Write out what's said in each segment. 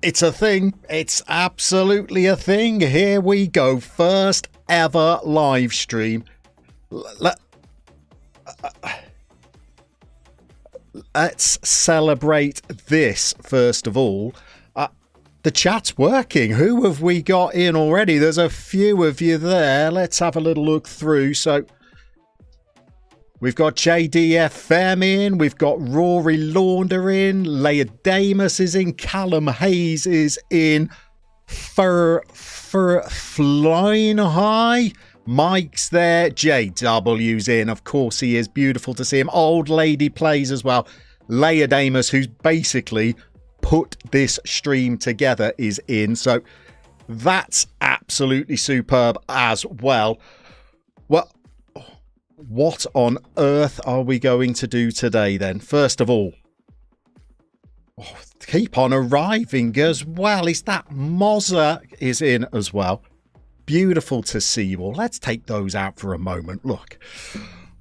It's a thing. It's absolutely a thing. Here we go. First ever live stream. Let's celebrate this first of all. The chat's working. Who have we got in already? There's a few of you there. Let's have a little look through. So we've got JDFM in. We've got Rory Launder in. Leia Damus is in. Callum Hayes is in. Flying High. Mike's there. JW's in. Of course he is. Beautiful to see him. Old Lady plays as well. Leia Damus, who's basically put this stream together, is in. So that's absolutely superb as well. Well, what on earth are we going to do today then? First of all, keep on arriving as well. Is that Mozza is in as well? Beautiful to see you all. Let's take those out for a moment. Look,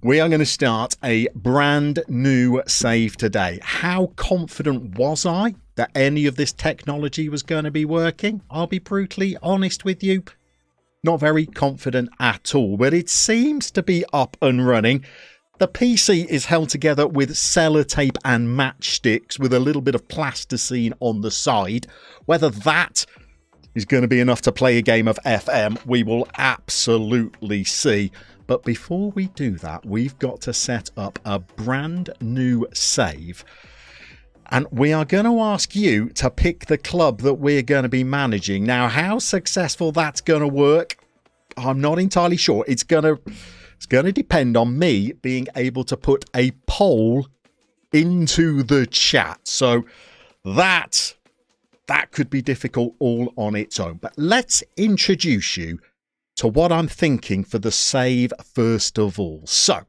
we are going to start a brand new save today. How confident was I that any of this technology was going to be working? I'll be brutally honest with you. Not very confident at all, but it seems to be up and running. The PC is held together with sellotape and matchsticks with a little bit of plasticine on the side. Whether that is going to be enough to play a game of FM, we will absolutely see. But before we do that, we've got to set up a brand new save. And we are going to ask you to pick the club that we're going to be managing. Now, how successful that's going to work, I'm not entirely sure. It's going to depend on me being able to put a poll into the chat. So that could be difficult all on its own. But let's introduce you to what I'm thinking for the save first of all. So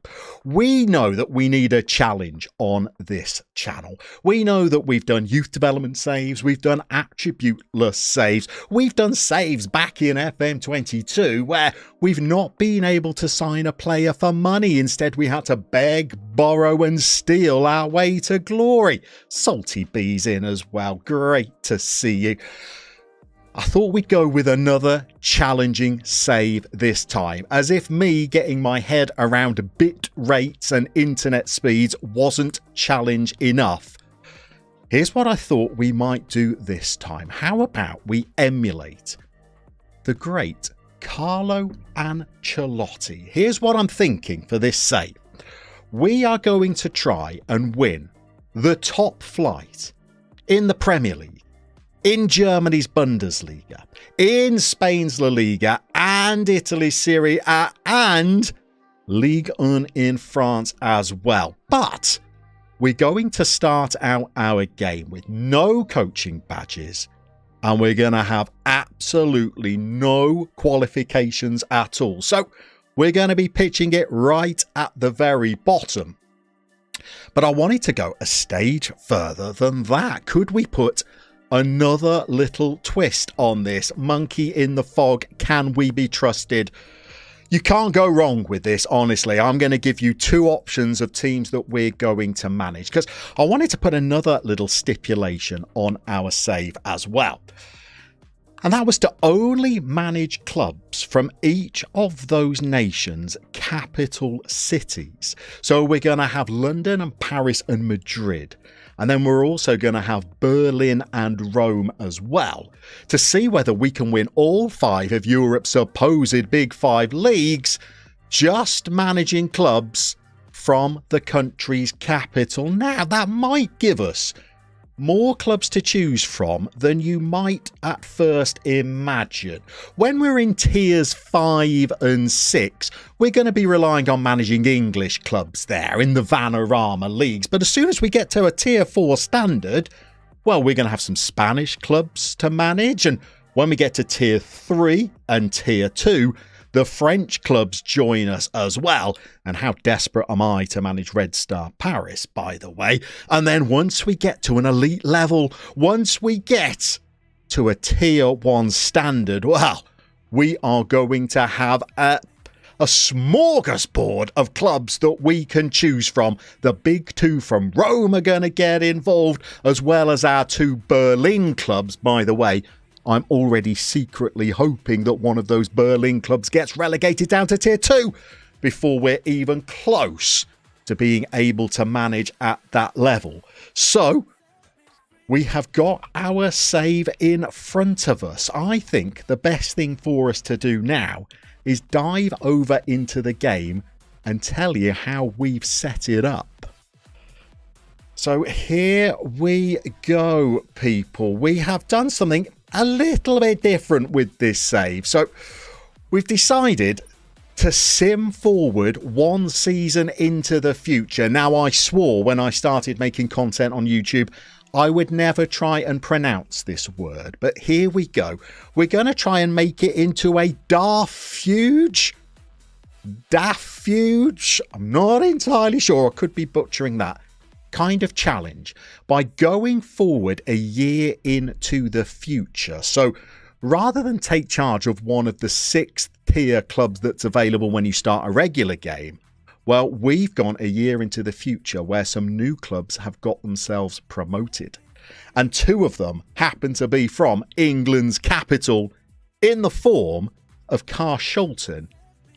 we know that we need a challenge on this channel. We know that we've done youth development saves. We've done attributeless saves. We've done saves back in FM23 where we've not been able to sign a player for money. Instead, we had to beg, borrow and steal our way to glory. Salty B's in as well. Great to see you. I thought we'd go with another challenging save this time, as if me getting my head around bit rates and internet speeds wasn't challenge enough. Here's what I thought we might do this time. How about we emulate the great Carlo Ancelotti? Here's what I'm thinking for this save. We are going to try and win the top flight in the Premier League, in Germany's Bundesliga, in Spain's La Liga, and Italy's Serie A, and Ligue 1 in France as well. But we're going to start out our game with no coaching badges, and we're going to have absolutely no qualifications at all. So we're going to be pitching it right at the very bottom. But I wanted to go a stage further than that. Could we put another little twist on this? Monkey in the fog, can we be trusted? You can't go wrong with this, honestly. I'm going to give you two options of teams that we're going to manage, because I wanted to put another little stipulation on our save as well. And that was to only manage clubs from each of those nations' capital cities. So we're going to have London and Paris and Madrid. And then we're also going to have Berlin and Rome as well, to see whether we can win all 5 of Europe's supposed Big 5 leagues just managing clubs from the country's capital. Now, that might give us more clubs to choose from than you might at first imagine. When we're in tiers 5 and 6, we're going to be relying on managing English clubs there in the Vanarama leagues. But as soon as we get to a tier 4 standard, well, we're going to have some Spanish clubs to manage. And when we get to tier 3 and tier 2, the French clubs join us as well. And how desperate am I to manage Red Star Paris, by the way? And then once we get to an elite level, once we get to a tier 1 standard, well, we are going to have a smorgasbord of clubs that we can choose from. The big two from Rome are going to get involved, as well as our two Berlin clubs. By the way, I'm already secretly hoping that one of those Berlin clubs gets relegated down to Tier 2 before we're even close to being able to manage at that level. So we have got our save in front of us. I think the best thing for us to do now is dive over into the game and tell you how we've set it up. So here we go, people. We have done something a little bit different with this save. So we've decided to sim forward one season into the future. Now, I swore when I started making content on YouTube I would never try and pronounce this word, but here we go. We're going to try and make it into a dafuge. I'm not entirely sure. I could be butchering that. Kind of challenge by going forward a year into the future. So rather than take charge of one of the 6th tier clubs that's available when you start a regular game, well, we've gone a year into the future where some new clubs have got themselves promoted. And 2 of them happen to be from England's capital in the form of Carshalton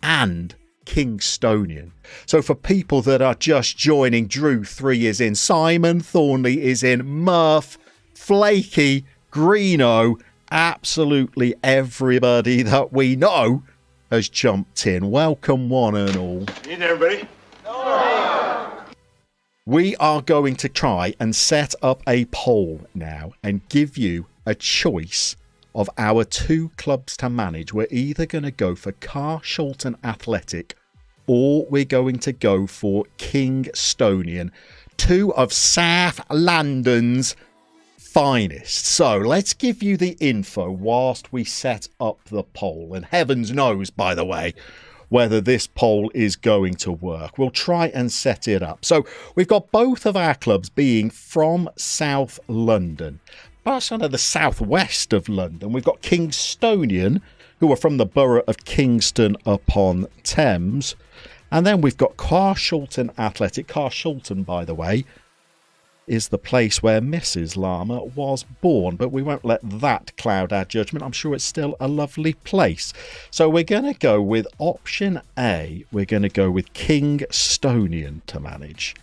and Kingstonian. So for people that are just joining, Drew 3 is in, Simon Thornley is in, Murph, Flaky, Greeno, absolutely everybody that we know has jumped in. Welcome one and all. Evening, everybody. We are going to try and set up a poll now and give you a choice of our 2 clubs to manage. We're either going to go for Carshalton Athletic or we're going to go for Kingstonian, 2 of South London's finest. So let's give you the info whilst we set up the poll. And heavens knows, by the way, whether this poll is going to work. We'll try and set it up. So we've got both of our clubs being from South London, but sort of the southwest of London. We've got Kingstonian, who are from the borough of Kingston upon Thames. And then we've got Carshalton Athletic. Carshalton, by the way, is the place where Mrs. Llama was born, but we won't let that cloud our judgment. I'm sure it's still a lovely place. So we're going to go with option A. We're going to go with Kingstonian to manage.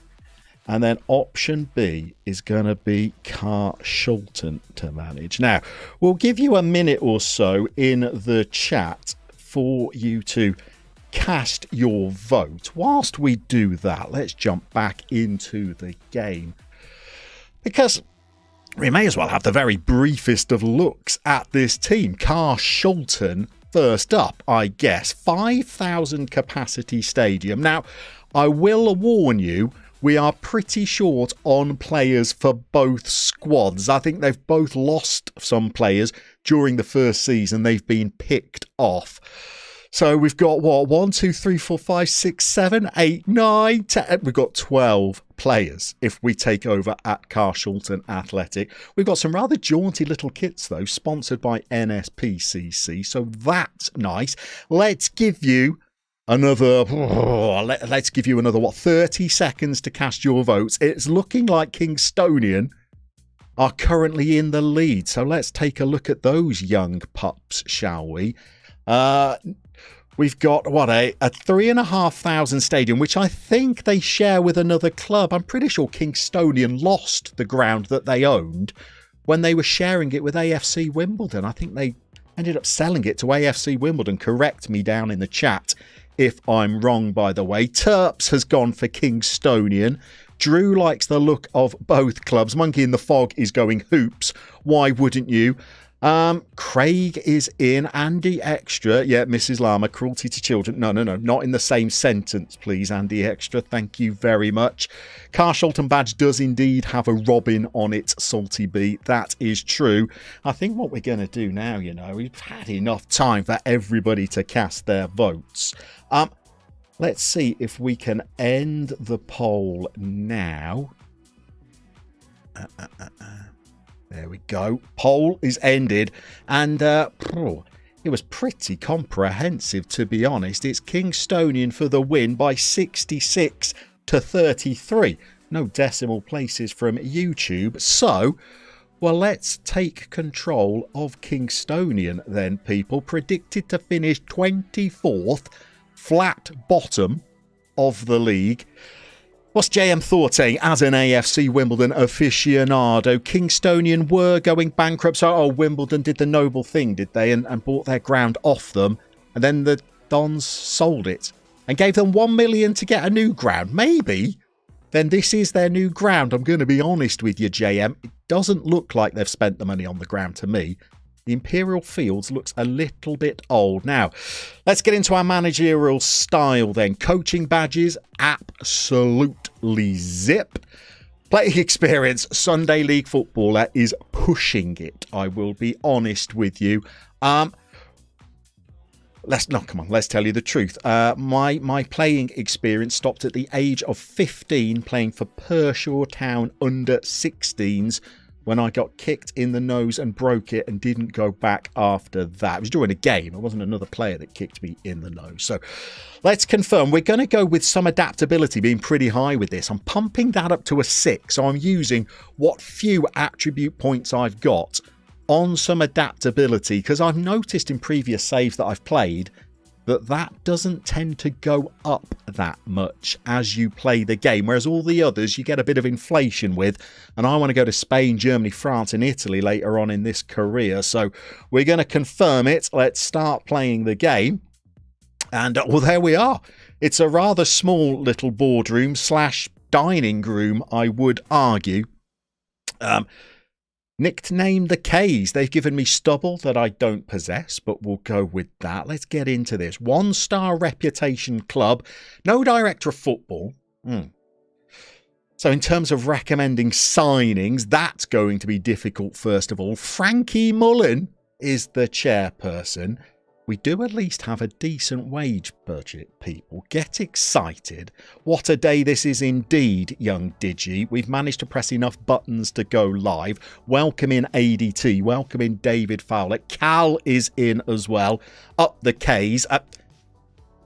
And then option B is going to be Carshalton to manage. Now, we'll give you a minute or so in the chat for you to cast your vote. Whilst we do that, let's jump back into the game, because we may as well have the very briefest of looks at this team. Carshalton first up, I guess. 5,000 capacity stadium. Now, I will warn you, we are pretty short on players for both squads. I think they've both lost some players during the first season. They've been picked off. So we've got, 1, 2, 3, 4, 5, 6, 7, 8, 9, 10. We've got 12 players if we take over at Carshalton Athletic. We've got some rather jaunty little kits, though, sponsored by NSPCC. So that's nice. Let's give you another, 30 seconds to cast your votes. It's looking like Kingstonian are currently in the lead. So let's take a look at those young pups, shall we? We've got, a 3,500 stadium, which I think they share with another club. I'm pretty sure Kingstonian lost the ground that they owned when they were sharing it with AFC Wimbledon. I think they ended up selling it to AFC Wimbledon. Correct me down in the chat if I'm wrong, by the way. Terps has gone for Kingstonian. Drew likes the look of both clubs. Monkey in the Fog is going hoops. Why wouldn't you? Craig is in. Andy Extra. Yeah, Mrs. Llama, cruelty to children. No. Not in the same sentence, please, Andy Extra. Thank you very much. Carshalton badge does indeed have a robin on its salty bee. That is true. I think what we're going to do now, we've had enough time for everybody to cast their votes. Let's see if we can end the poll now. There we go. Poll is ended. And It was pretty comprehensive, to be honest. It's Kingstonian for the win by 66 to 33. No decimal places from YouTube. So, well, let's take control of Kingstonian then, people. Predicted to finish 24th, flat bottom of the league. What's JM thoughting as an AFC Wimbledon aficionado? Kingstonian were going bankrupt, so Wimbledon did the noble thing, did they? And bought their ground off them. And then the Dons sold it and gave them $1 million to get a new ground. Maybe then this is their new ground. I'm going to be honest with you, JM. It doesn't look like they've spent the money on the ground to me. The Imperial Fields looks a little bit old. Now, let's get into our managerial style then. Coaching badges, absolutely zip. Playing experience, Sunday League footballer is pushing it. I will be honest with you. Let's tell you the truth. My playing experience stopped at the age of 15 playing for Pershore Town under 16s when I got kicked in the nose and broke it and didn't go back after that. It was during a game. It wasn't another player that kicked me in the nose. So let's confirm. We're going to go with some adaptability being pretty high with this. I'm pumping that up to a 6. So I'm using what few attribute points I've got on some adaptability, because I've noticed in previous saves that I've played that doesn't tend to go up that much as you play the game, whereas all the others you get a bit of inflation with. And I want to go to Spain, Germany, France and Italy later on in this career, so we're going to confirm it. Let's start playing the game. And well, there we are. It's a rather small little boardroom / dining room, I would argue. Nicknamed the K's. They've given me stubble that I don't possess, but we'll go with that. Let's get into this. 1-star reputation club. No director of football. So in terms of recommending signings, that's going to be difficult first of all. Frankie Mullen is the chairperson. We do at least have a decent wage budget, people. Get excited. What a day this is indeed, young Digi. We've managed to press enough buttons to go live. Welcome in ADT. Welcome in David Fowler. Cal is in as well. Up the K's.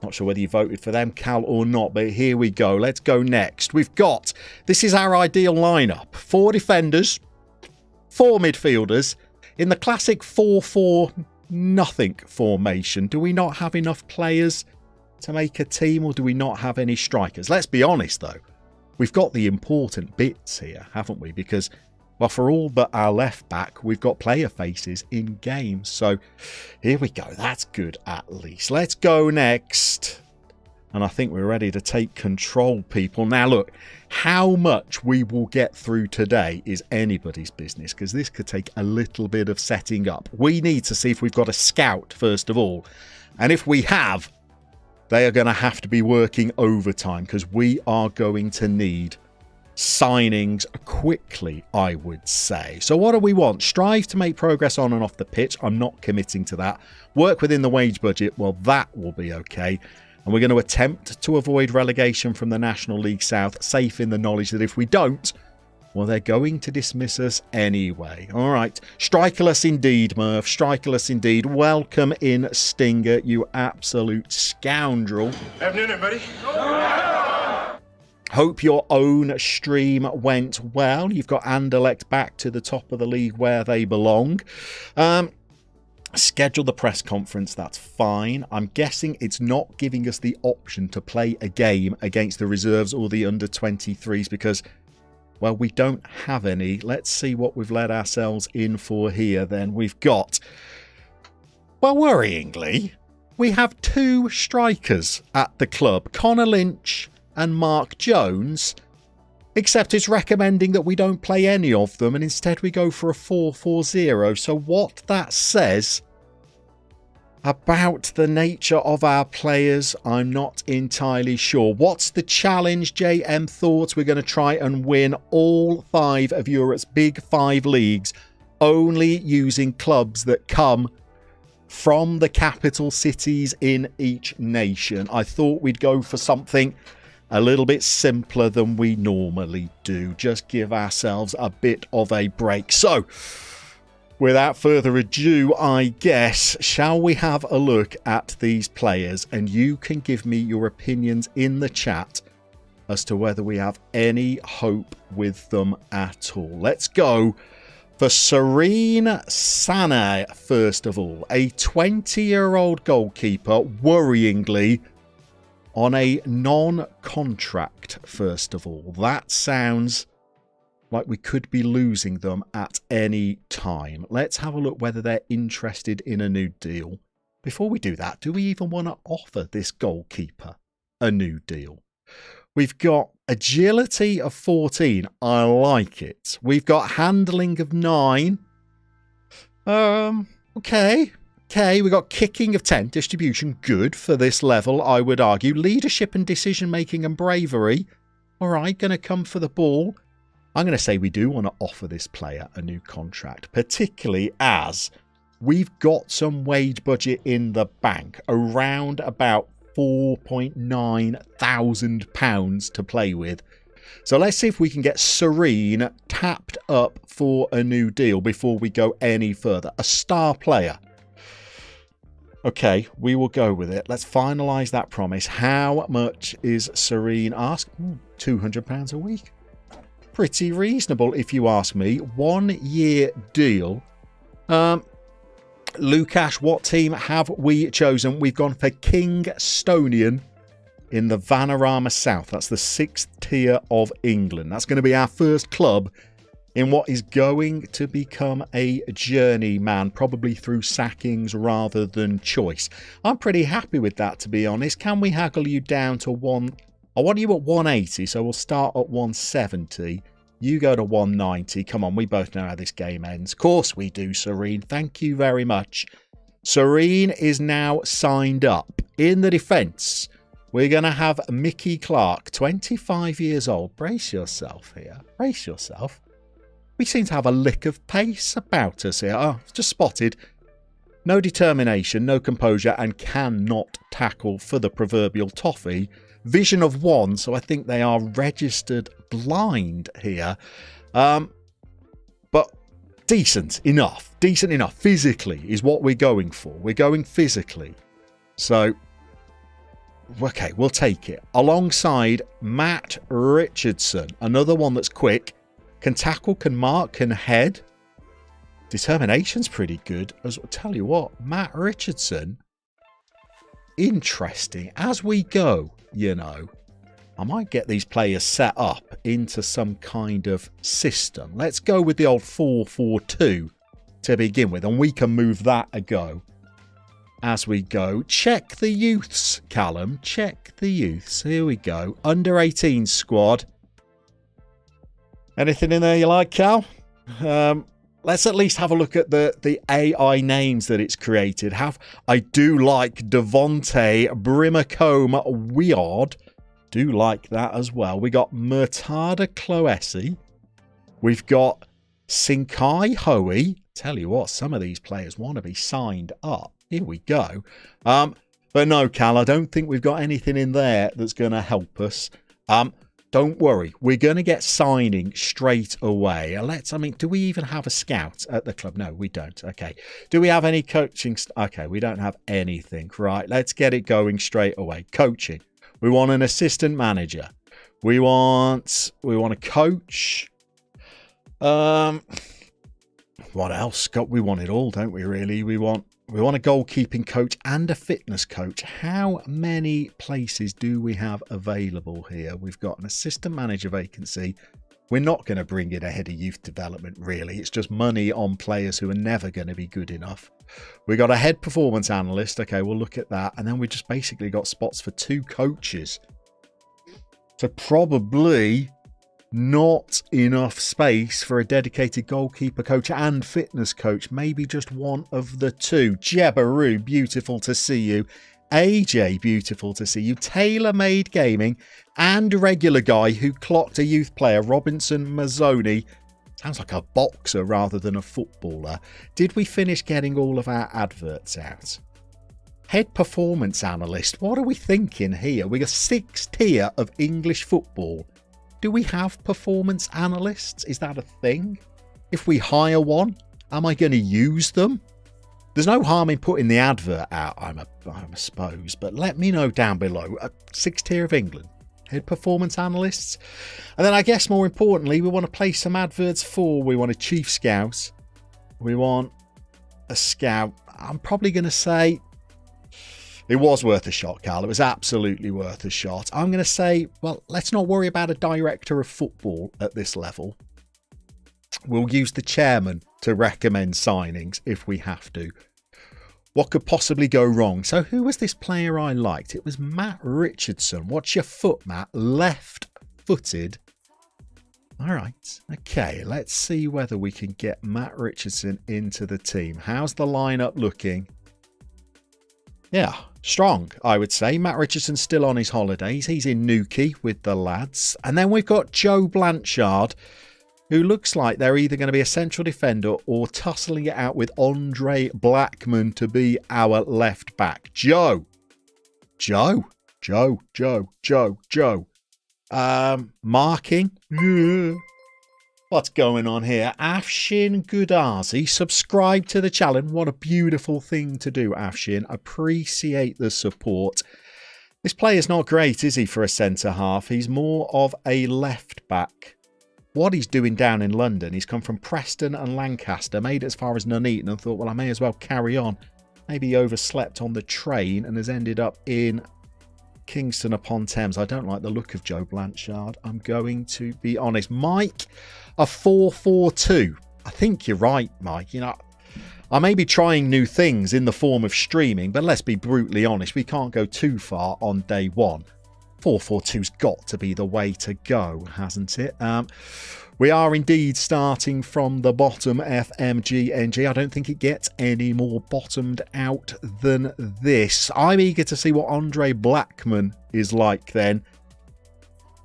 Not sure whether you voted for them, Cal, or not, but here we go. Let's go next. We've got, this is our ideal lineup. 4 defenders, 4 midfielders. In the classic 4-4 nothing formation, do we not have enough players to make a team, or do we not have any strikers? Let's be honest though, we've got the important bits here, haven't we? Because, well, for all but our left back, we've got player faces in game. So here we go. That's good at least. Let's go next. And I think we're ready to take control, people. Now look, how much we will get through today is anybody's business, because this could take a little bit of setting up. We need to see if we've got a scout first of all. And if we have, they are going to have to be working overtime, because we are going to need signings quickly, I would say. So what do we want? Strive to make progress on and off the pitch. I'm not committing to that. Work within the wage budget. Well, that will be okay. And we're going to attempt to avoid relegation from the National League South, safe in the knowledge that if we don't, well, they're going to dismiss us anyway. All right. Strikerless indeed, Murph. Strikerless indeed. Welcome in, Stinger, you absolute scoundrel. Afternoon, everybody. Hope your own stream went well. You've got Anderlecht back to the top of the league where they belong. Schedule the press conference, that's fine. I'm guessing it's not giving us the option to play a game against the reserves or the under-23s because, well, we don't have any. Let's see what we've let ourselves in for here then. We've got, well, worryingly, we have 2 strikers at the club, Connor Lynch and Mark Jones, except it's recommending that we don't play any of them and instead we go for a 4-4-0. So what that says about the nature of our players, I'm not entirely sure. What's the challenge, JM thought? We're going to try and win all 5 of Europe's big 5 leagues, only using clubs that come from the capital cities in each nation. I thought we'd go for something a little bit simpler than we normally do. Just give ourselves a bit of a break. So, without further ado, I guess, shall we have a look at these players? And you can give me your opinions in the chat as to whether we have any hope with them at all. Let's go for Serene Sane, first of all. A 20-year-old goalkeeper, worryingly, on a non-contract, first of all. That sounds like we could be losing them at any time. Let's have a look whether they're interested in a new deal. Before we do that, do we even want to offer this goalkeeper a new deal? We've got agility of 14. I like it. We've got handling of 9. Okay. We've got kicking of 10. Distribution, good for this level, I would argue. Leadership and decision-making and bravery. All right, going to come for the ball. I'm going to say we do want to offer this player a new contract, particularly as we've got some wage budget in the bank, around about £4,900 to play with. So let's see if we can get Serene tapped up for a new deal before we go any further. A star player. Okay, we will go with it. Let's finalise that promise. How much is Serene asked? £200 a week. Pretty reasonable if you ask me. 1 year deal. Lukash, what team have we chosen? We've gone for Kingstonian in the Vanarama South. That's the 6th tier of England. That's going to be our first club in what is going to become a journeyman, probably through sackings rather than choice. I'm pretty happy with that, to be honest. Can we haggle you down to one? I want you at 180, so we'll start at 170. You go to 190. Come on, we both know how this game ends. Of course we do, Serene. Thank you very much. Serene is now signed up. In the defence, we're going to have Mickey Clark, 25 years old. Brace yourself here. Brace yourself. We seem to have a lick of pace about us here. Oh, just spotted. No determination, no composure, and cannot tackle for the proverbial toffee. Vision of 1, so I think they are registered blind here. But decent enough. Decent enough. Physically is what we're going for. We're going physically. So, okay, we'll take it. Alongside Matt Richardson. Another one that's quick. Can tackle, can mark, can head. Determination's pretty good. I'll tell you what, Matt Richardson, interesting. As we go, you know, I might get these players set up into some kind of system. Let's go with the old 4-4-2 to begin with, and we can move that a go as we go. Check the youths, Callum. Check the youths. Here we go. Under 18 squad. Anything in there you like, Cal? Let's at least have a look at the AI names that it's created. I do like Devonte Brimacombe Weird. Do like that as well. We got Murtada Cloesi. We've got Sinkai Hoey. Tell you what, some of these players want to be signed up. Here we go. But no, Cal, I don't think we've got anything in there that's going to help us. Don't worry, we're going to get signing straight away. Do we even have a scout at the club? No, we don't. Okay. Do we have any coaching? Okay, we don't have anything. Right, let's get it going straight away. Coaching. We want an assistant manager. We want a coach. What else? We want it all, don't we, really? We want a goalkeeping coach and a fitness coach. How many places do we have available here? We've got an assistant manager vacancy. We're not going to bring in a head of youth development, really. It's just money on players who are never going to be good enough. We got a head performance analyst. Okay, we'll look at that. And then we just basically got spots for 2 coaches. So probably not enough space for a dedicated goalkeeper coach and fitness coach. Maybe just one of the 2. Jebaroo, beautiful to see you. AJ, beautiful to see you. Tailor-Made Gaming and regular guy who clocked a youth player, Robinson Mazzoni. Sounds like a boxer rather than a footballer. Did we finish getting all of our adverts out? Head performance analyst. What are we thinking here? We got 6th tier of English football. Do we have performance analysts? Is that a thing? If we hire one, Am I going to use them? There's no harm in putting the advert out, I suppose, but let me know down below. 6th tier of England, head performance analysts. And then I guess more importantly, we want to place some adverts for. We want a chief scout. We want a scout. I'm probably going to say it was worth a shot, Carl. It was absolutely worth a shot. I'm going to say, well, let's not worry about a director of football at this level. We'll use the chairman to recommend signings if we have to. What could possibly go wrong? So who was this player I liked? It was Matt Richardson. What's your foot, Matt? Left-footed. All right. Okay, let's see whether we can get Matt Richardson into the team. How's the lineup looking? Yeah, strong, I would say. Matt Richardson's still on his holidays. He's in Newquay with the lads. And then we've got Joe Blanchard, who looks like they're either going to be a central defender or tussling it out with Andre Blackman to be our left back. Joe. Marking. What's going on here? Afshin Gudazi, subscribe to the channel. What a beautiful thing to do, Afshin. Appreciate the support. This player's not great, is he, for a centre-half? He's more of a left-back. What he's doing down in London, he's come from Preston and Lancaster, made it as far as Nuneaton and thought, well, I may as well carry on. Maybe he overslept on the train and has ended up in Kingston upon Thames. I don't like the look of Joe Blanchard. I'm going to be honest. Mike, a 4-4-2. I think you're right, Mike. You know, I may be trying new things in the form of streaming, but let's be brutally honest. We can't go too far on day one. 4-4-2's got to be the way to go, hasn't it? We are indeed starting from the bottom, FMGNG. I don't think it gets any more bottomed out than this. I'm eager to see what Andre Blackman is like then.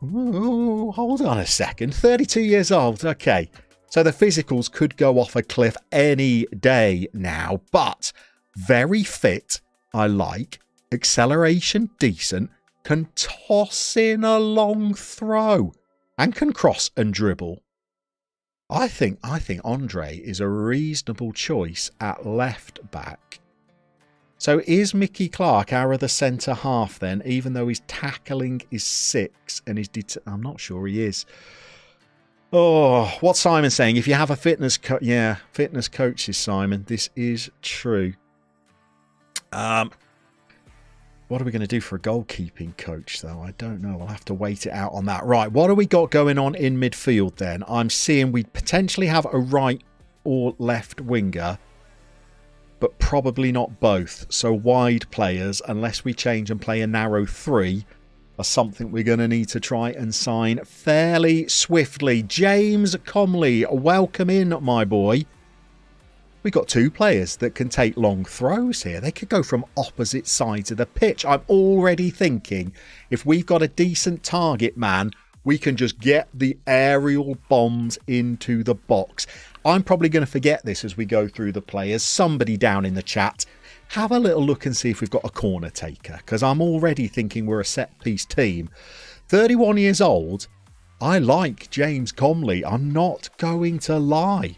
Ooh, hold on a second. 32 years old. Okay. So the physicals could go off a cliff any day now, but very fit. I like. Acceleration decent. Can toss in a long throw and can cross and dribble. I think Andre is a reasonable choice at left back. So is Mickey Clark our other centre half then, even though his tackling is 6 and his I'm not sure he is. Oh, what's Simon saying? If you have a fitness coaches, Simon, this is true. What are we going to do for a goalkeeping coach, though? I don't know. We'll have to wait it out on that. Right, what have we got going on in midfield, then? I'm seeing we potentially have a right or left winger, but probably not both. So wide players, unless we change and play a narrow 3, are something we're going to need to try and sign fairly swiftly. James Comley, welcome in, my boy. We've got 2 players that can take long throws here. They could go from opposite sides of the pitch. I'm already thinking if we've got a decent target man, we can just get the aerial bombs into the box. I'm probably going to forget this as we go through the players. Somebody down in the chat, have a little look and see if we've got a corner taker, because I'm already thinking we're a set-piece team. 31 years old. I like James Comley. I'm not going to lie.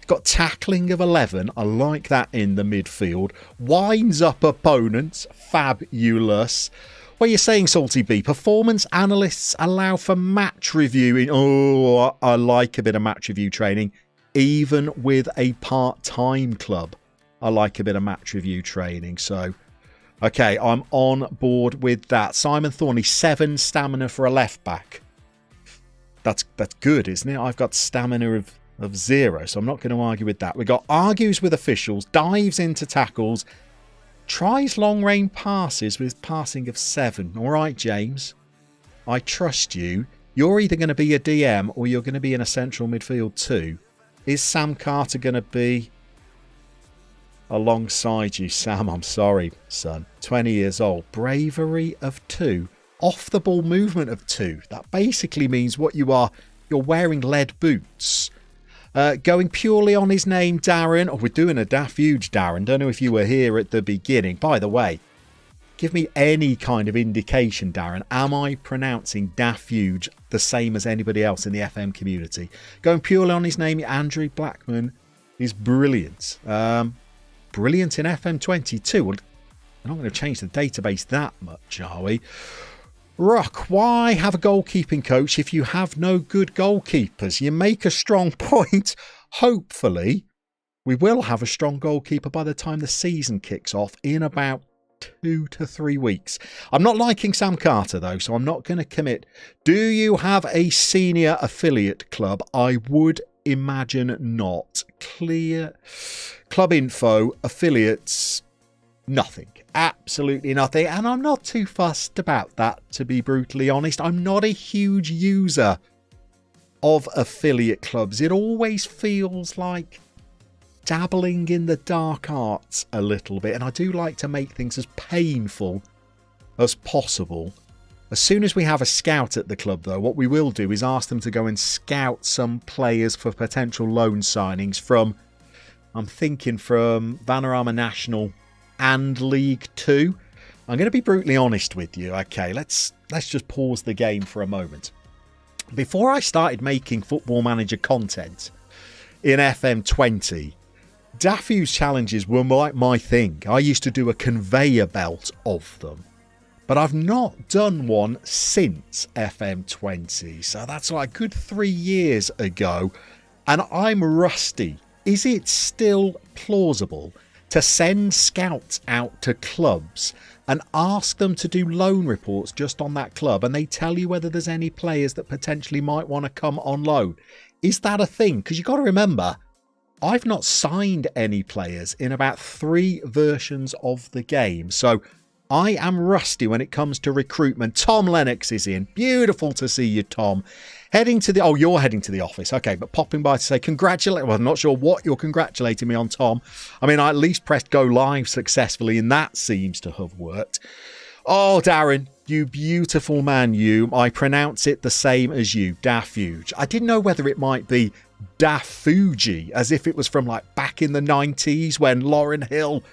Got tackling of 11. I like that in the midfield. Winds up opponents. Fabulous. What are you saying, Salty B? Performance analysts allow for match reviewing. Oh, I like a bit of match review training. Even with a part-time club, I like a bit of match review training. So, okay, I'm on board with that. Simon Thornley, 7 stamina for a left back. That's good, isn't it? I've got stamina of 0, so I'm not going to argue with that. We got argues with officials, dives into tackles, tries long range passes with passing of 7. All right, James, I trust you. You're either going to be a DM or you're going to be in a central midfield too. Is Sam Carter going to be alongside you? Sam, I'm sorry, son. 20 years old. Bravery of 2. Off the ball movement of 2. That basically means what you are. You're wearing lead boots. Going purely on his name, Darren. Oh, we're doing a Dafuge, Darren. Don't know if you were here at the beginning. By the way, give me any kind of indication, Darren. Am I pronouncing Dafuge the same as anybody else in the FM community? Going purely on his name, Andrew Blackman is brilliant. Brilliant in FM22. Well, we're not going to change the database that much, are we? Rock, why have a goalkeeping coach if you have no good goalkeepers? You make a strong point. Hopefully, we will have a strong goalkeeper by the time the season kicks off in about 2 to 3 weeks. I'm not liking Sam Carter, though, so I'm not going to commit. Do you have a senior affiliate club? I would imagine not. Clear club info, affiliates, nothing. Absolutely nothing. And I'm not too fussed about that, to be brutally honest. I'm not a huge user of affiliate clubs. It always feels like dabbling in the dark arts a little bit. And I do like to make things as painful as possible. As soon as we have a scout at the club, though, what we will do is ask them to go and scout some players for potential loan signings from, I'm thinking from Vanarama National and League 2. I'm going to be brutally honest with you. Okay, let's just pause the game for a moment. Before I started making Football Manager content in FM20, Daffy's challenges were my thing. I used to do a conveyor belt of them. But I've not done one since FM20. So that's like a good 3 years ago. And I'm rusty. Is it still plausible to send scouts out to clubs and ask them to do loan reports just on that club, and they tell you whether there's any players that potentially might want to come on loan? Is that a thing? Because you've got to remember, I've not signed any players in about 3 versions of the game. So I am rusty when it comes to recruitment. Tom Lennox is in. Beautiful to see you, Tom. Heading to the... Oh, you're heading to the office. Okay, but popping by to say congratulate... Well, I'm not sure what you're congratulating me on, Tom. I mean, I at least pressed go live successfully, and that seems to have worked. Oh, Darren, you beautiful man, you. I pronounce it the same as you, Dafuge. I didn't know whether it might be Dafuji, as if it was from like back in the 90s when Lauren Hill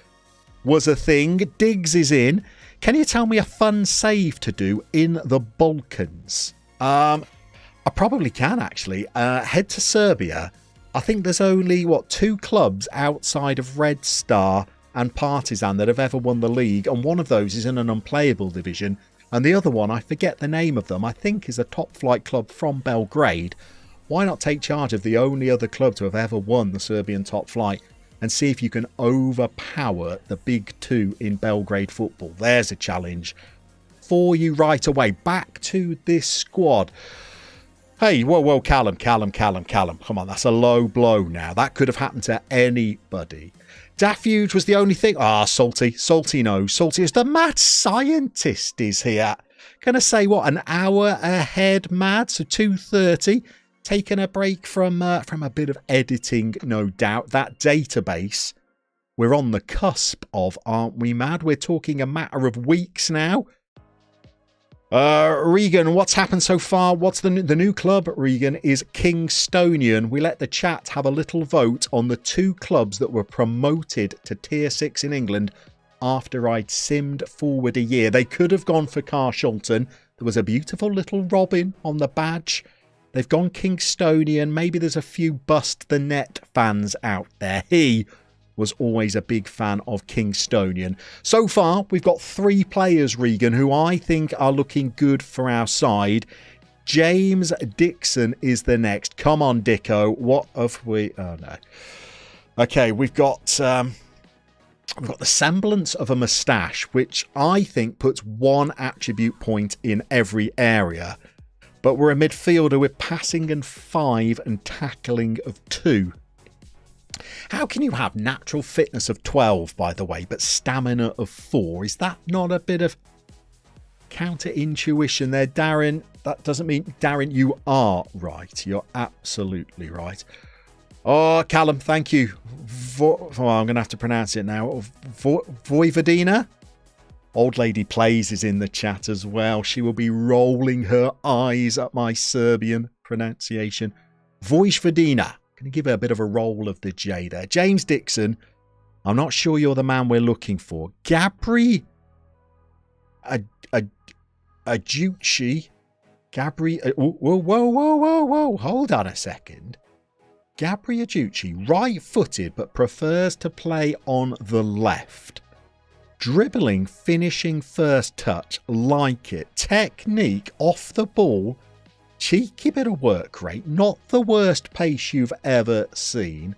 was a thing. Diggs is in. Can you tell me a fun save to do in the Balkans? I probably can, actually. Head to Serbia. I think there's only, 2 clubs outside of Red Star and Partizan that have ever won the league, and one of those is in an unplayable division, and the other one, I forget the name of them, I think is a top flight club from Belgrade. Why not take charge of the only other club to have ever won the Serbian top flight and see if you can overpower the big 2 in Belgrade football? There's a challenge for you right away. Back to this squad. Hey, whoa, Callum. Come on, that's a low blow now. That could have happened to anybody. Dafuge was the only thing. Salty knows. Salty is the mad scientist is here. Gonna say, an hour ahead, mad? So 2:30. Taking a break from a bit of editing, no doubt. That database we're on the cusp of, aren't we, mad? We're talking a matter of weeks now. Regan, what's happened so far? What's the new club, Regan, is Kingstonian. We let the chat have a little vote on the 2 clubs that were promoted to Tier 6 in England after I'd simmed forward a year. They could have gone for Carshalton. There was a beautiful little robin on the badge. They've gone Kingstonian. Maybe there's a few Bust the Net fans out there. He was always a big fan of Kingstonian. So far, we've got 3 players, Regan, who I think are looking good for our side. James Dixon is the next. Come on, Dicko. What have we... Oh, no. Okay, we've got the semblance of a moustache, which I think puts 1 attribute point in every area. But we're a midfielder with passing and 5 and tackling of 2. How can you have natural fitness of 12, by the way, but stamina of 4? Is that not a bit of counter-intuition there, Darren? That doesn't mean... Darren, you are right. You're absolutely right. Oh, Callum, thank you. I'm going to have to pronounce it now. Vojvodina? Old Lady Plays is in the chat as well. She will be rolling her eyes at my Serbian pronunciation. Vojvodina. Going to give her a bit of a roll of the J there. James Dixon, I'm not sure you're the man we're looking for. Gabri Aducci. Gabri... Whoa. Hold on a second. Gabri Ajucci, right-footed but prefers to play on the left. Dribbling, finishing first touch, like it. Technique off the ball, cheeky bit of work rate, not the worst pace you've ever seen.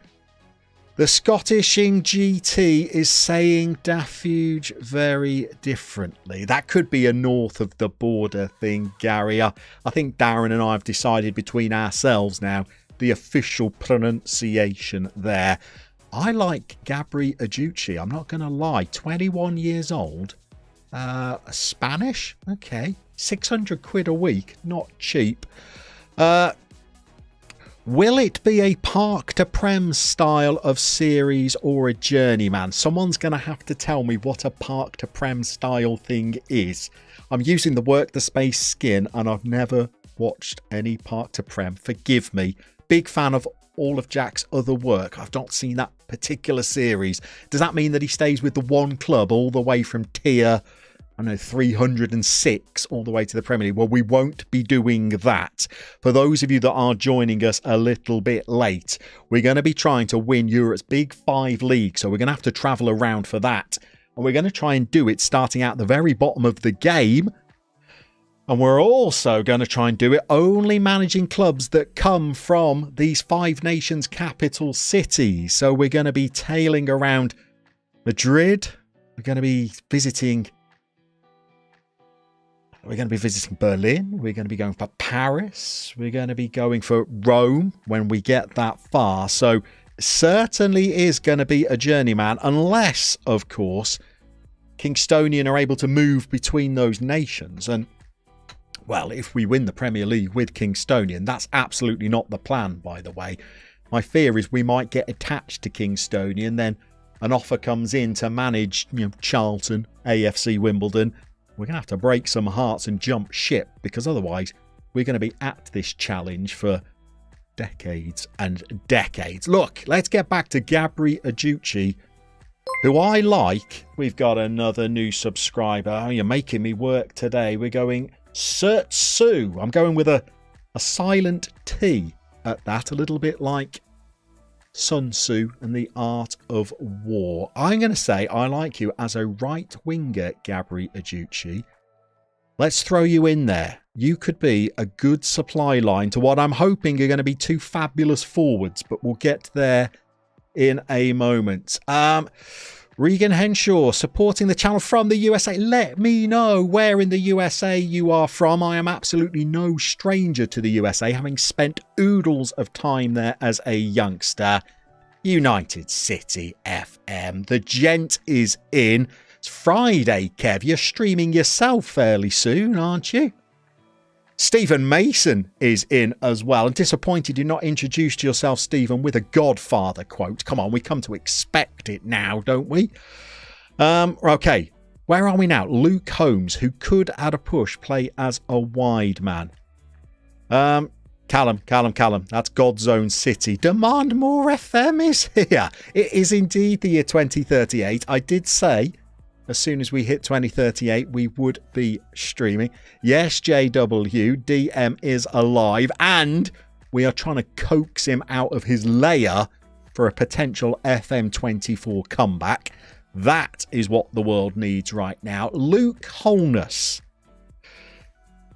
The Scottish in GT is saying Dafuge very differently. That could be a north of the border thing, Gary. I think Darren and I have decided between ourselves now the official pronunciation there. I like Gabri Ajucci, I'm not going to lie. 21 years old. Spanish? Okay. 600 quid a week. Not cheap. Will it be a Parc de Prem style of series or a journeyman? Someone's going to have to tell me what a Parc de Prem style thing is. I'm using the Work the Space skin and I've never watched any Parc de Prem. Forgive me. Big fan of all of Jack's other work. I've not seen that particular series. Does that mean that he stays with the one club all the way from tier 306 all the way to the Premier League? Well, we won't be doing that. For those of you that are joining us a little bit late, we're going to be trying to win Europe's Big 5 league, so we're going to have to travel around for that. And we're going to try and do it starting at the very bottom of the game. And we're also going to try and do it only managing clubs that come from these 5 nations capital cities. So we're going to be tailing around Madrid. We're going to be visiting Berlin. We're going to be going for Paris. We're going to be going for Rome when we get that far. So certainly is going to be a journeyman, unless, of course, Kingstonian are able to move between those nations. And, well, if we win the Premier League with Kingstonian, that's absolutely not the plan, by the way. My fear is we might get attached to Kingstonian, then an offer comes in to manage, Charlton, AFC Wimbledon. We're going to have to break some hearts and jump ship, because otherwise we're going to be at this challenge for decades and decades. Look, let's get back to Gabri Ajucci, who I like. We've got another new subscriber. Oh, you're making me work today. We're going Surtsu. I'm going with a silent T at that, a little bit like Sun Tzu and the Art of War. I'm going to say I like you as a right winger, Gabri Ajucci. Let's throw you in there. You could be a good supply line to what I'm hoping are going to be 2 fabulous forwards, but we'll get there in a moment. Regan Henshaw supporting the channel from the USA. Let me know where in the USA you are from. I am absolutely no stranger to the USA, having spent oodles of time there as a youngster. United City FM. The gent is in. It's Friday, Kev. You're streaming yourself fairly soon, aren't you? Stephen Mason is in as well. I'm disappointed you're not introduced yourself, Stephen, with a Godfather quote. Come on, we come to expect it now, don't we? Okay, where are we now? Luke Holmes, who could, at a push, play as a wide man. Callum. That's God's own city. Demand More FM is here. It is indeed the year 2038. I did say, as soon as we hit 2038, we would be streaming. Yes, JW, DM is alive, and we are trying to coax him out of his lair for a potential FM24 comeback. That is what the world needs right now. Luke Holness.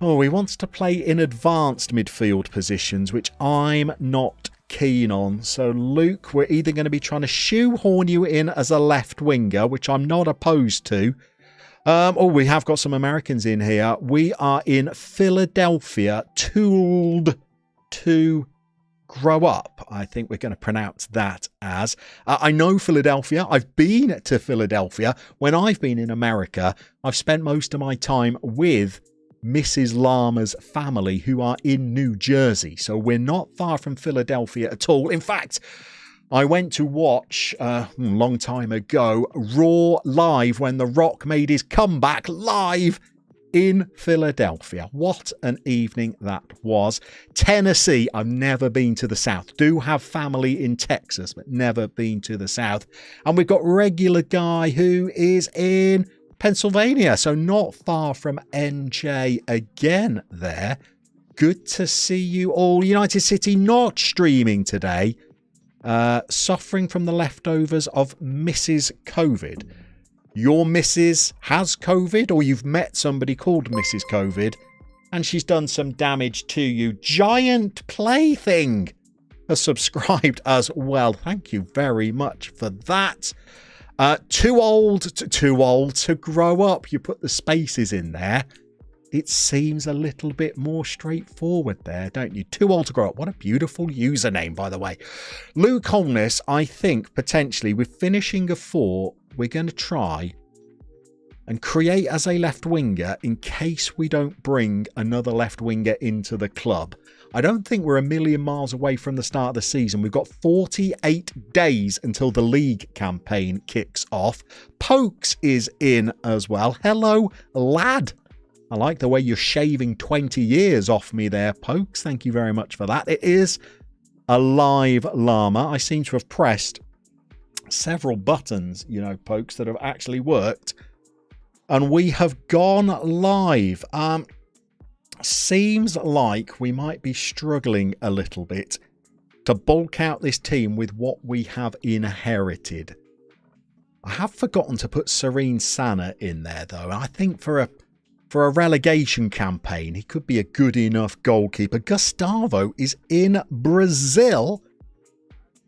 Oh, he wants to play in advanced midfield positions, which I'm not keen on. So, Luke, we're either going to be trying to shoehorn you in as a left winger, which I'm not opposed to. We have got some Americans in here. We are in Philadelphia, tooled to grow up. I think we're going to pronounce that as. I know Philadelphia. I've been to Philadelphia. When I've been in America, I've spent most of my time with Mrs. Llama's family, who are in New Jersey. So we're not far from Philadelphia at all. In fact, I went to watch a long time ago Raw live when The Rock made his comeback live in Philadelphia. What an evening that was. Tennessee, I've never been to the South. Do have family in Texas, but never been to the South. And we've got regular guy who is in Pennsylvania, so not far from NJ again there. Good to see you all. United City not streaming today. Suffering from the leftovers of Mrs. COVID. Your missus has COVID, or you've met somebody called Mrs. COVID, and she's done some damage to you. Giant Plaything has subscribed as well. Thank you very much for that. Too old to grow up. You put the spaces in there. It seems a little bit more straightforward there, don't you? Too old to grow up. What a beautiful username, by the way. Luke Holness, I think, potentially, with finishing a 4, we're going to try and create as a left winger in case we don't bring another left winger into the club. I don't think we're a million miles away from the start of the season. We've got 48 days until the league campaign kicks off. Pokes is in as well. Hello, lad. I like the way you're shaving 20 years off me there, Pokes. Thank you very much for that. It is a live llama. I seem to have pressed several buttons, you know, Pokes, that have actually worked. And we have gone live. Seems like we might be struggling a little bit to bulk out this team with what we have inherited. I have forgotten to put Serene Sana in there, though. I think for a relegation campaign, he could be a good enough goalkeeper. Gustavo is in Brazil.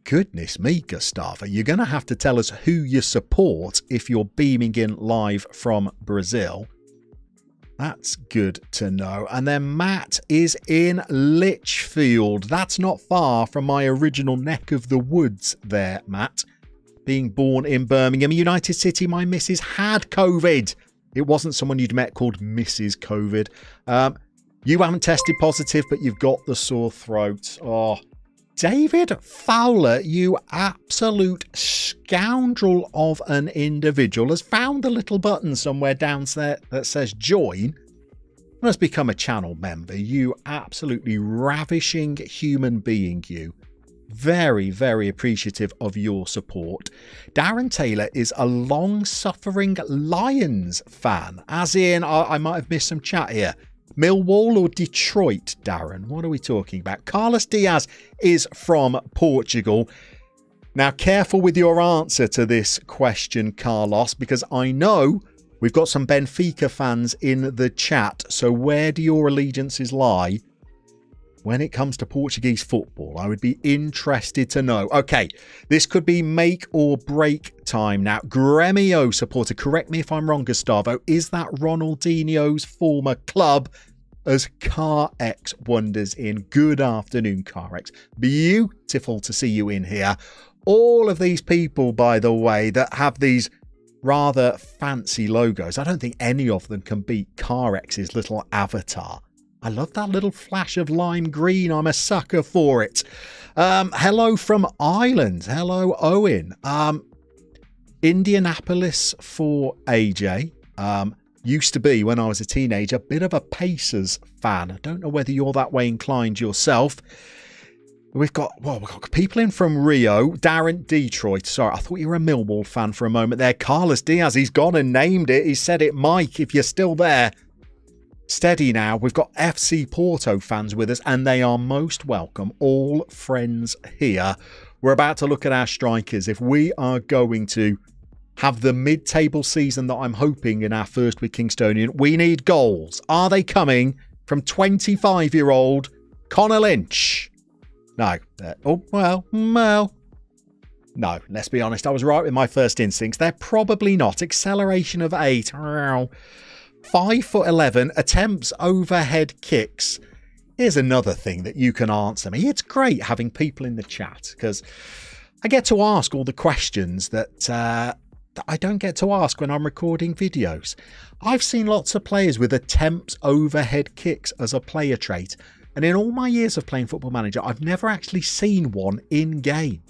Goodness me, Gustavo. You're going to have to tell us who you support if you're beaming in live from Brazil. That's good to know. And then Matt is in Lichfield. That's not far from my original neck of the woods there, Matt. Being born in Birmingham, United City, my missus had COVID. It wasn't someone you'd met called Mrs. COVID. You haven't tested positive, but you've got the sore throat. Oh, David Fowler, you absolute scoundrel of an individual, has found a little button somewhere down there that says join and has become a channel member. You absolutely ravishing human being, you. Very, very appreciative of your support. Darren Taylor is a long-suffering Lions fan, as in, I might have missed some chat here. Millwall or Detroit, Darren? What are we talking about? Carlos Diaz is from Portugal. Now, careful with your answer to this question, Carlos, because I know we've got some Benfica fans in the chat. So where do your allegiances lie when it comes to Portuguese football? I would be interested to know. Okay, this could be make or break time now. Gremio supporter, correct me if I'm wrong, Gustavo. Is that Ronaldinho's former club? As CarX wonders in. Good afternoon, CarX. Beautiful to see you in here. All of these people, by the way, that have these rather fancy logos, I don't think any of them can beat CarX's little avatar. I love that little flash of lime green. I'm a sucker for it. Hello from Ireland. Hello, Owen. Indianapolis for AJ. Used to be, when I was a teenager, a bit of a Pacers fan. I don't know whether you're that way inclined yourself. We've got people in from Rio. Darren, Detroit. Sorry, I thought you were a Millwall fan for a moment there. Carlos Diaz, he's gone and named it. He said it, Mike, if you're still there. Steady now. We've got FC Porto fans with us, and they are most welcome. All friends here. We're about to look at our strikers. If we are going to have the mid-table season that I'm hoping in our first with Kingstonian, we need goals. Are they coming from 25-year-old Connor Lynch? No. No. Let's be honest. I was right with my first instincts. They're probably not. Acceleration of 8. 5'11", attempts overhead kicks. Here's another thing that you can answer me. It's great having people in the chat because I get to ask all the questions that I don't get to ask when I'm recording videos. I've seen lots of players with attempts overhead kicks as a player trait, and in all my years of playing Football Manager, I've never actually seen one in game.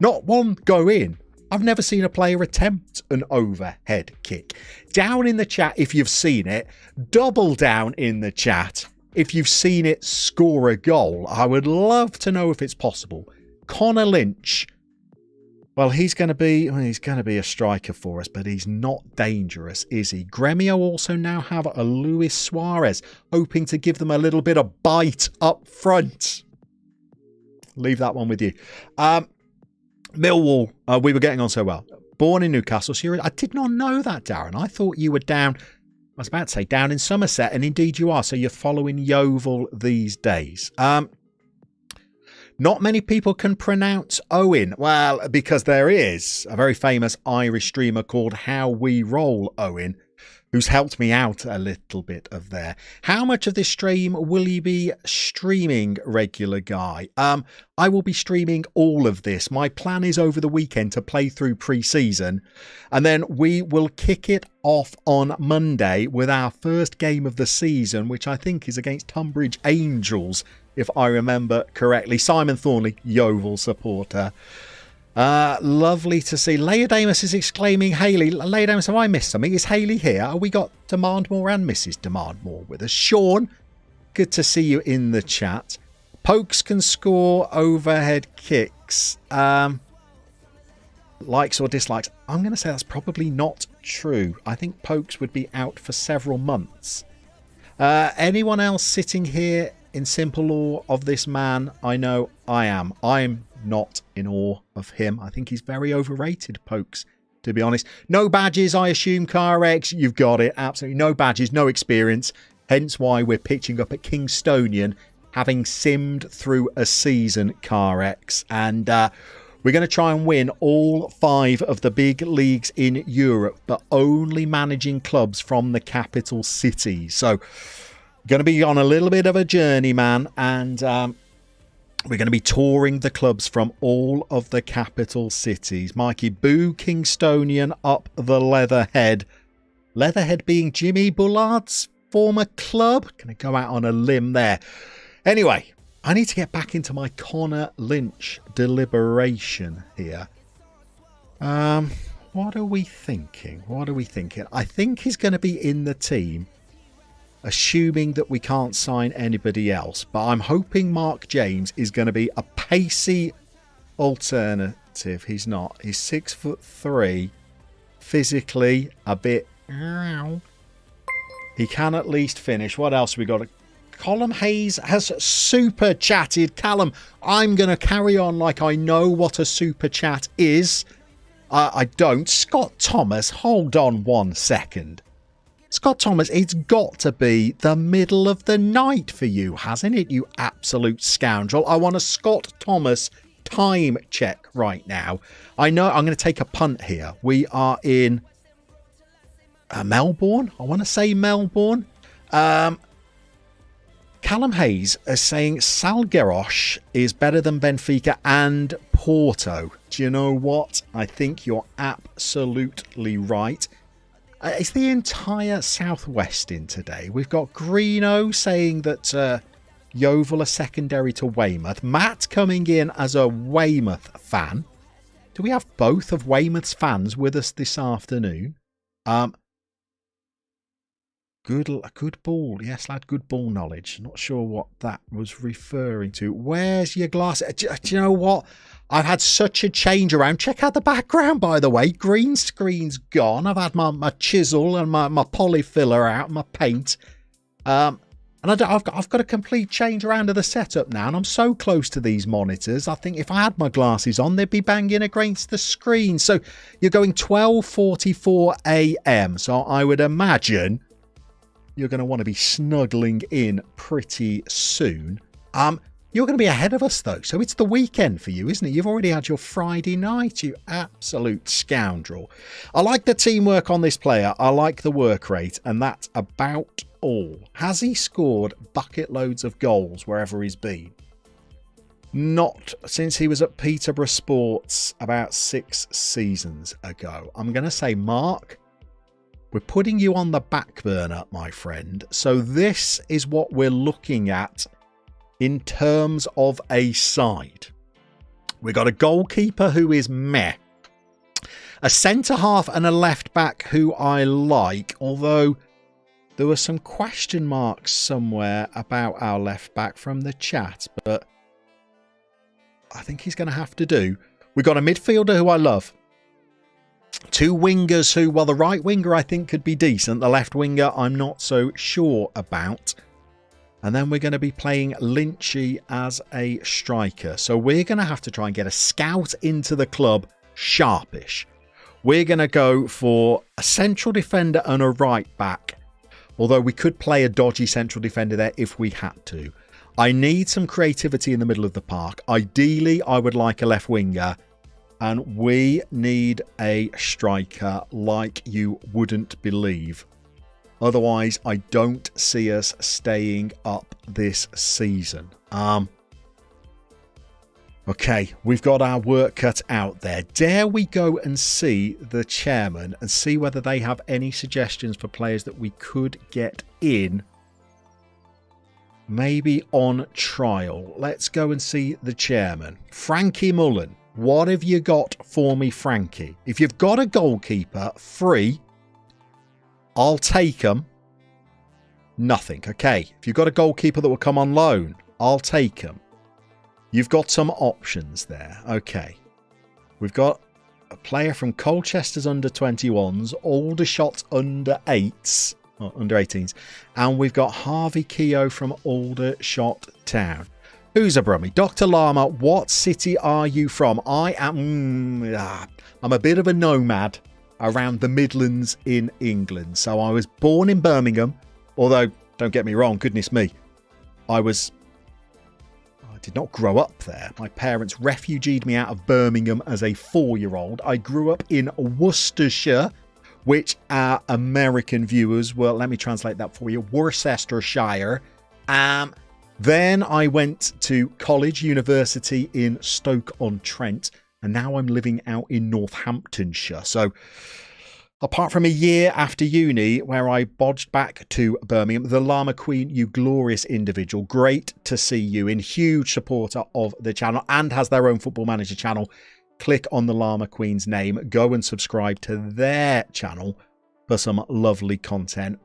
Not one go in. I've never seen a player attempt an overhead kick. Down in the chat if you've seen it. Double down in the chat if you've seen it score a goal. I would love to know if it's possible. Connor Lynch. Well, he's going to be a striker for us, but he's not dangerous, is he? Gremio also now have a Luis Suarez, hoping to give them a little bit of bite up front. Leave that one with you. Millwall, we were getting on so well. Born in Newcastle, so I did not know that, Darren. I thought you were down, I was about to say down in Somerset, and indeed you are. So you're following Yeovil these days. Not many people can pronounce Owen. Well, because there is a very famous Irish streamer called How We Roll Owen, who's helped me out a little bit of there. How much of this stream will you be streaming, regular guy? I will be streaming all of this. My plan is over the weekend to play through pre-season, and then we will kick it off on Monday with our first game of the season, which I think is against Tunbridge Angels, if I remember correctly. Simon Thornley, Yeovil supporter. Lovely to see. Leodamus is exclaiming Hayley. Leodamus, have I missed something? Is Hayley here? Oh, we got Demandmore and Mrs. Demandmore with us. Sean, good to see you in the chat. Pokes can score overhead kicks. Likes or dislikes? I'm going to say that's probably not true. I think Pokes would be out for several months. Anyone else sitting here in simple awe of this man? I know I am. I'm not in awe of him. I think he's very overrated, Pokes, to be honest. No badges, I assume, CarX. You've got it. Absolutely no badges, no experience. Hence why we're pitching up at Kingstonian, having simmed through a season, CarX. And we're going to try and win all 5 of the big leagues in Europe, but only managing clubs from the capital cities. So going to be on a little bit of a journey, man. And we're going to be touring the clubs from all of the capital cities. Mikey, boo Kingstonian up the Leatherhead. Leatherhead being Jimmy Bullard's former club. Going to go out on a limb there. Anyway, I need to get back into my Connor Lynch deliberation here. What are we thinking? I think he's going to be in the team, assuming that we can't sign anybody else. But I'm hoping Mark James is going to be a pacey alternative. He's not. He's 6'3", physically a bit. He can at least finish. What else we got? Callum Hayes has super chatted. Callum, I'm going to carry on like I know what a super chat is. I don't. Scott Thomas, hold on 1 second. Scott Thomas, it's got to be the middle of the night for you, hasn't it, you absolute scoundrel? I want a Scott Thomas time check right now. I know I'm going to take a punt here. We are in Melbourne. I want to say Melbourne. Callum Hayes is saying Salgueiros is better than Benfica and Porto. Do you know what? I think you're absolutely right. It's the entire Southwest in today. We've got Greeno saying that Yeovil are secondary to Weymouth. Matt coming in as a Weymouth fan. Do we have both of Weymouth's fans with us this afternoon? Good ball. Yes, lad, good ball knowledge. Not sure what that was referring to. Where's your glass? Do you know what? I've had such a change around. Check out the background, by the way. Green screen's gone. I've had my chisel and my polyfiller out, my paint. And I've got a complete change around of the setup now. And I'm so close to these monitors. I think if I had my glasses on, they'd be banging against the screen. So you're going 12:44 a.m. So I would imagine you're going to want to be snuggling in pretty soon. You're going to be ahead of us, though. So it's the weekend for you, isn't it? You've already had your Friday night, you absolute scoundrel. I like the teamwork on this player. I like the work rate. And that's about all. Has he scored bucket loads of goals wherever he's been? Not since he was at Peterborough Sports about 6 seasons ago. I'm going to say, Mark, we're putting you on the back burner, my friend. So this is what we're looking at in terms of a side. We got a goalkeeper who is meh. A centre-half and a left-back who I like, although there were some question marks somewhere about our left-back from the chat, but I think he's going to have to do. We got a midfielder who I love. 2 wingers who, well, the right winger I think could be decent. The left winger I'm not so sure about. And then we're going to be playing Lynchy as a striker. So we're going to have to try and get a scout into the club sharpish. We're going to go for a central defender and a right back. Although we could play a dodgy central defender there if we had to. I need some creativity in the middle of the park. Ideally, I would like a left winger. And we need a striker like you wouldn't believe. Otherwise, I don't see us staying up this season. Okay, we've got our work cut out there. Dare we go and see the chairman and see whether they have any suggestions for players that we could get in? Maybe on trial. Let's go and see the chairman. Frankie Mullen, what have you got for me, Frankie? If you've got a goalkeeper free, I'll take them. Nothing. Okay. If you've got a goalkeeper that will come on loan, I'll take them. You've got some options there. Okay. We've got a player from Colchester's under 21s, Aldershot under 8s, or under 18s, and we've got Harvey Keogh from Aldershot Town. Who's a brummie? Dr. Llama, what city are you from? I'm a bit of a nomad around the Midlands in England. So I was born in Birmingham, although, don't get me wrong, goodness me, I did not grow up there. My parents refugeed me out of Birmingham as a 4-year-old. I grew up in Worcestershire, which our American viewers, well, let me translate that for you, Worcestershire. Then I went to college, university in Stoke-on-Trent, and now I'm living out in Northamptonshire. So apart from a year after uni where I bodged back to Birmingham, the Llama Queen, you glorious individual. Great to see you. In huge supporter of the channel and has their own Football Manager channel. Click on the Llama Queen's name. Go and subscribe to their channel for some lovely content.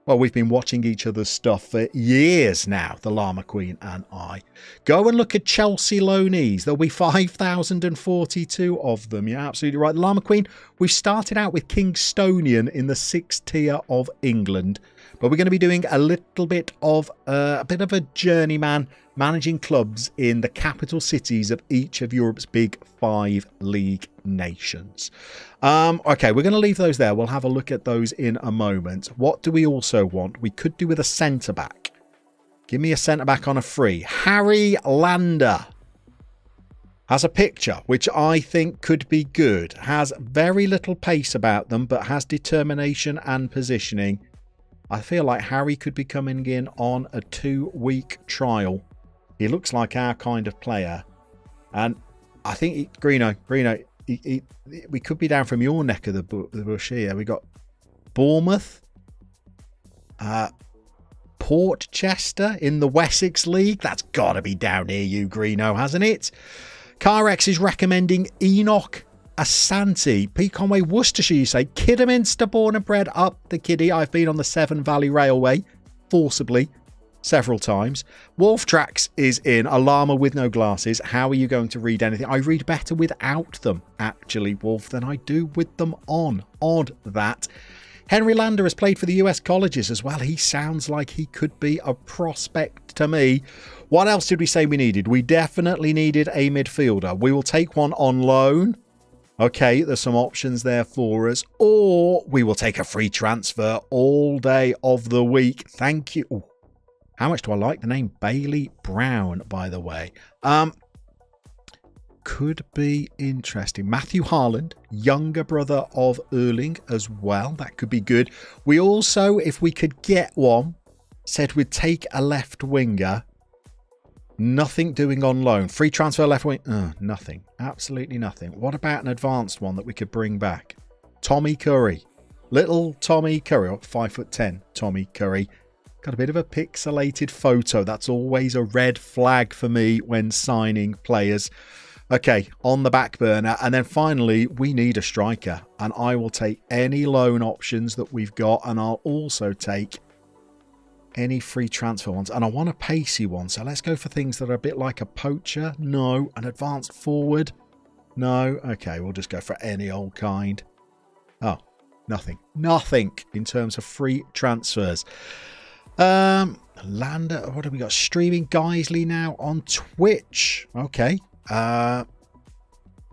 We've been watching each other's stuff for years now, the Llama Queen and I. Go and look at Chelsea loanees. There'll be 5,042 of them. You're absolutely right. The Llama Queen, we started out with Kingstonian in the 6th tier of England. But we're going to be doing a little bit of a journeyman managing clubs in the capital cities of each of Europe's big 5 league nations. Okay, we're going to leave those there. We'll have a look at those in a moment. What do we also want? We could do with a centre-back. Give me a centre-back on a free. Harry Lander has a picture which I think could be good. Has very little pace about them, but has determination and positioning. I feel like Harry could be coming in on a 2-week trial. He looks like our kind of player. And I think, Greeno, we could be down from your neck of the bush here. We got Bournemouth, Portchester in the Wessex League. That's got to be down near you, Greeno, hasn't it? CarX is recommending Enoch Asante. P. Conway, Worcestershire, you say. Kidderminster, born and bred up the kiddie. I've been on the Severn Valley Railway forcibly several times. Wolf Tracks is in. A llama with no glasses. How are you going to read anything? I read better without them, actually, Wolf, than I do with them on. Odd that. Henry Lander has played for the US colleges as well. He sounds like he could be a prospect to me. What else did we say we needed? We definitely needed a midfielder. We will take one on loan. Okay, there's some options there for us. Or we will take a free transfer all day of the week. Thank you. Ooh, how much do I like the name Bailey Brown, by the way? Could be interesting. Matthew Harland, younger brother of Erling as well. That could be good. We also, if we could get one, said we'd take a left winger. Nothing doing on loan. Free transfer left wing. Nothing. Absolutely nothing. What about an advanced one that we could bring back? Tommy Curry. Little Tommy Curry. 5'10" Tommy Curry. Got a bit of a pixelated photo. That's always a red flag for me when signing players. Okay, on the back burner. And then finally, we need a striker. And I will take any loan options that we've got. And I'll also take any free transfer ones. And I want a pacey one. So let's go for things that are a bit like a poacher. No. An advanced forward. No. Okay, we'll just go for any old kind. Oh, nothing. Nothing in terms of free transfers. Lander, what have we got? Streaming Geisley now on Twitch. Okay.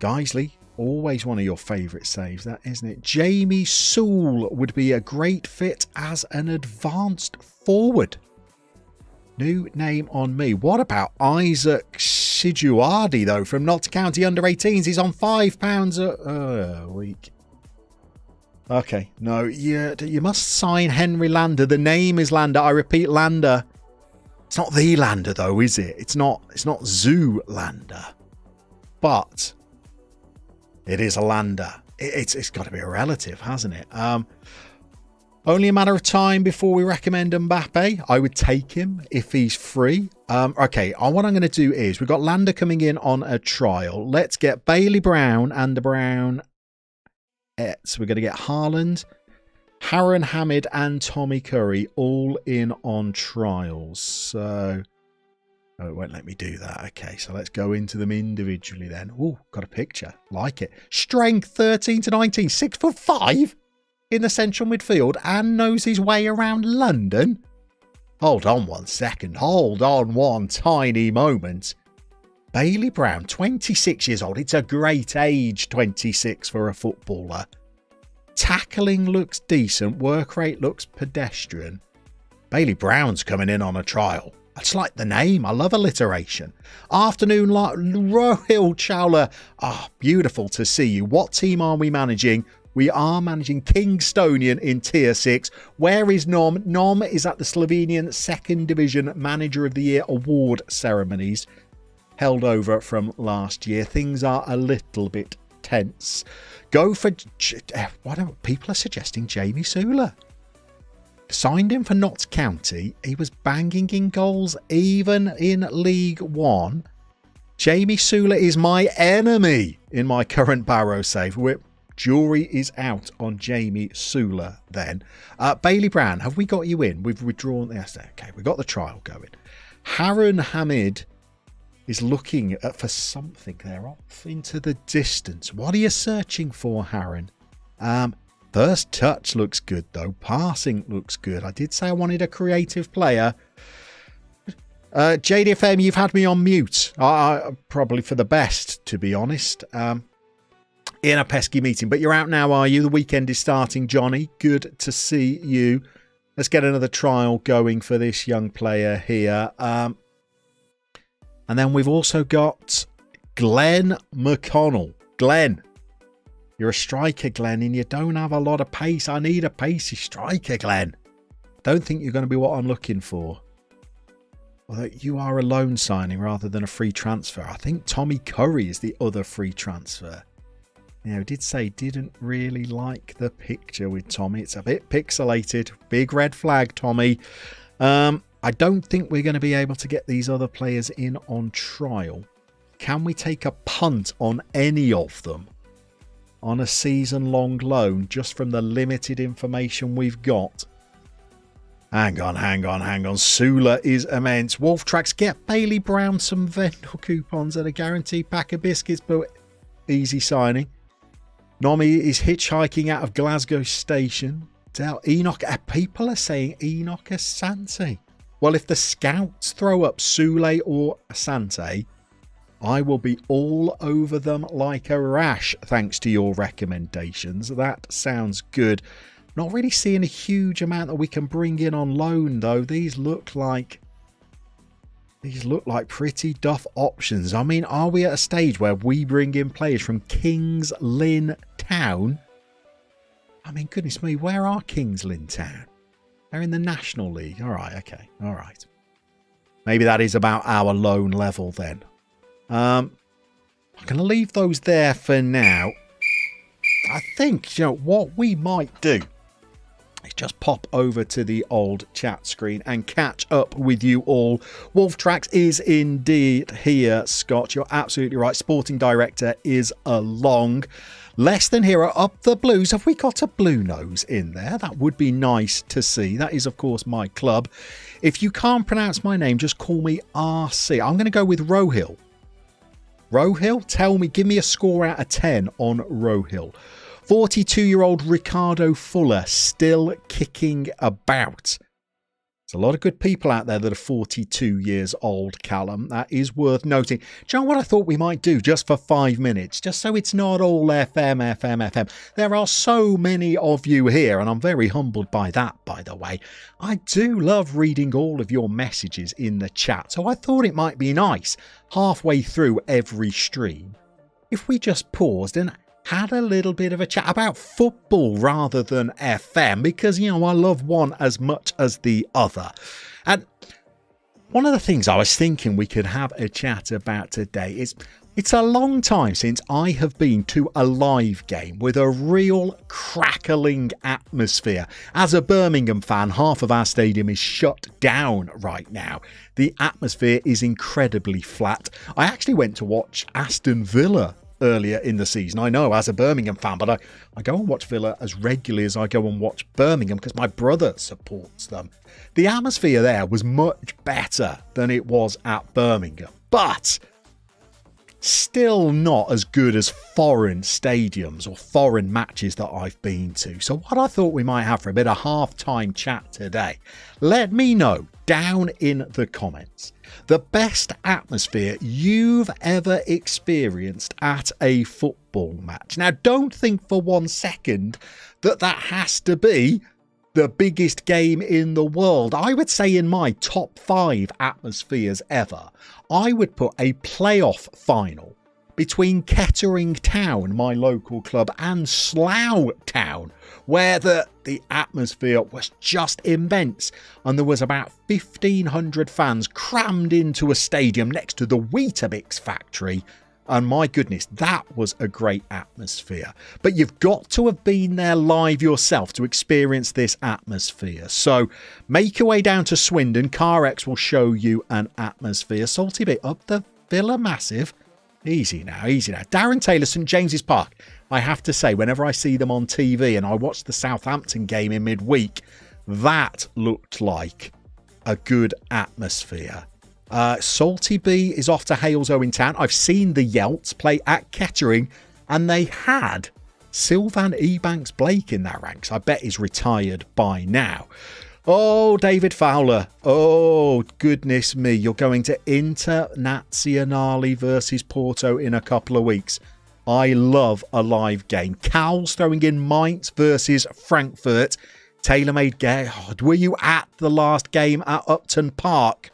Geisley, always one of your favourite saves, that isn't it? Jamie Sewell would be a great fit as an advanced forward. New name on me. What about Isaac Sijuardi, though, from Notts County under-18s? He's on £5 a week. Okay, no, you must sign Henry Lander. The name is Lander. I repeat, Lander. It's not the Lander, though, is it? It's not Zoolander. But it is a Lander. It's got to be a relative, hasn't it? Only a matter of time before we recommend Mbappe. I would take him if he's free. Okay, what I'm going to do is we've got Lander coming in on a trial. Let's get Bailey Brown and the Brown. So we're going to get Haaland, Harun Hamid and Tommy Curry all in on trials. So, oh, it won't let me do that. Okay, so let's go into them individually then. Oh, got a picture. Like it. Strength 13 to 19, 6'5" in the central midfield and knows his way around London. Hold on 1 second. Hold on one tiny moment. Bailey Brown, 26 years old. It's a great age, 26 for a footballer. Tackling looks decent. Work rate looks pedestrian. Bailey Brown's coming in on a trial. I just like the name. I love alliteration. Afternoon light. Rohil Chawla. Ah, beautiful to see you. What team are we managing? We are managing Kingstonian in Tier 6. Where is Nom? Nom is at the Slovenian 2nd Division Manager of the Year award ceremonies held over from last year. Things are a little bit tense. Go for... people are suggesting Jamie Sewell. Signed him for Notts County. He was banging in goals even in League One. Jamie Sewell is my enemy in my current Barrow save. Jury is out on Jamie Sewell then. Bailey Brown, have we got you in? We've withdrawn. Yes, okay, we've got the trial going. Harun Hamid is looking for something there off into the distance. What are you searching for, Harun? First touch looks good, though. Passing looks good. I did say I wanted a creative player. JDFM, you've had me on mute. Probably for the best, to be honest. In a pesky meeting. But you're out now, are you? The weekend is starting, Johnny. Good to see you. Let's get another trial going for this young player here. And then we've also got Glenn McConnell. Glenn, you're a striker, Glenn, and you don't have a lot of pace. I need a pacey striker, Glenn. Don't think you're going to be what I'm looking for. Although you are a loan signing rather than a free transfer. I think Tommy Curry is the other free transfer. Yeah, I did say didn't really like the picture with Tommy. It's a bit pixelated. Big red flag, Tommy. I don't think we're going to be able to get these other players in on trial. Can we take a punt on any of them on a season-long loan just from the limited information we've got? Hang on. Sula is immense. Wolf Tracks, get Bailey Brown some vendor coupons and a guaranteed pack of biscuits, but easy signing. Nomi is hitchhiking out of Glasgow Station. Enoch, people are saying Enoch Asante. Well, if the scouts throw up Sule or Asante, I will be all over them like a rash, thanks to your recommendations. That sounds good. Not really seeing a huge amount that we can bring in on loan, though. These look like pretty duff options. I mean, are we at a stage where we bring in players from Kings Lynn Town? I mean, goodness me, where are Kings Lynn Town? They're in the National League. All right, okay, all right. Maybe that is about our loan level then. I'm going to leave those there for now. I think, you know, what we might do is just pop over to the old chat screen and catch up with you all. Wolf Tracks is indeed here, Scott. You're absolutely right. Sporting director is along. Less Than Hero up the Blues. Have we got a blue nose in there? That would be nice to see. That is, of course, my club. If you can't pronounce my name, just call me RC. I'm going to go with Rohill. Rohill? Tell me, give me a score out of 10 on Rohill. 42-year-old Ricardo Fuller still kicking about. There's a lot of good people out there that are 42 years old, Callum. That is worth noting. Do you know what I thought we might do just for 5 minutes? Just so it's not all FM. There are so many of you here, and I'm very humbled by that, by the way. I do love reading all of your messages in the chat, so I thought it might be nice, halfway through every stream, if we just paused and had a little bit of a chat about football rather than FM, because, you know, I love one as much as the other. And one of the things I was thinking we could have a chat about today is it's a long time since I have been to a live game with a real crackling atmosphere. As a Birmingham fan, half of our stadium is shut down right now. The atmosphere is incredibly flat. I actually went to watch Aston Villa earlier in the season. I know, as a Birmingham fan, but I go and watch Villa as regularly as I go and watch Birmingham because my brother supports them. The atmosphere there was much better than it was at Birmingham, but still not as good as foreign stadiums or foreign matches that I've been to. So what I thought we might have for a bit of half-time chat today, let me know down in the comments the best atmosphere you've ever experienced at a football match. Now, don't think for 1 second that has to be the biggest game in the world. I would say in my top 5 atmospheres ever, I would put a playoff final between Kettering Town, my local club, and Slough Town, where the atmosphere was just immense, and there was about 1,500 fans crammed into a stadium next to the Weetabix factory. And my goodness, that was a great atmosphere. But you've got to have been there live yourself to experience this atmosphere. So make your way down to Swindon. CarX will show you an atmosphere. Salty bit up the Villa Massive. Easy now, easy now. Darren Taylor, St James's Park. I have to say, whenever I see them on TV and I watch the Southampton game in midweek, that looked like a good atmosphere. Salty B is off to Halesoe in town. I've seen the Yelts play at Kettering, and they had Sylvan Ebanks-Blake in their ranks. I bet he's retired by now. Oh, David Fowler. Oh, goodness me. You're going to Internazionale versus Porto in a couple of weeks. I love a live game. Cowles throwing in Mainz versus Frankfurt. Tailor-made game. Oh, were you at the last game at Upton Park?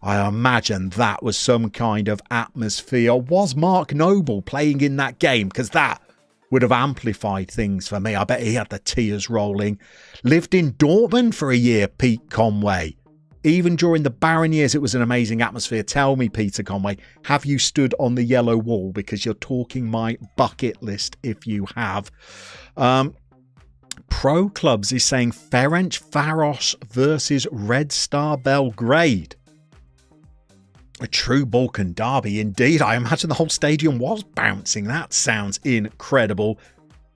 I imagine that was some kind of atmosphere. Was Mark Noble playing in that game? Because that would have amplified things for me. I bet he had the tears rolling. Lived in Dortmund for a year, Pete Conway. Even during the barren years, it was an amazing atmosphere. Tell me, Peter Conway, have you stood on the yellow wall? Because you're talking my bucket list if you have. Pro Clubs is saying Ferencváros versus Red Star Belgrade. A true Balkan derby indeed. I imagine the whole stadium was bouncing. That sounds incredible.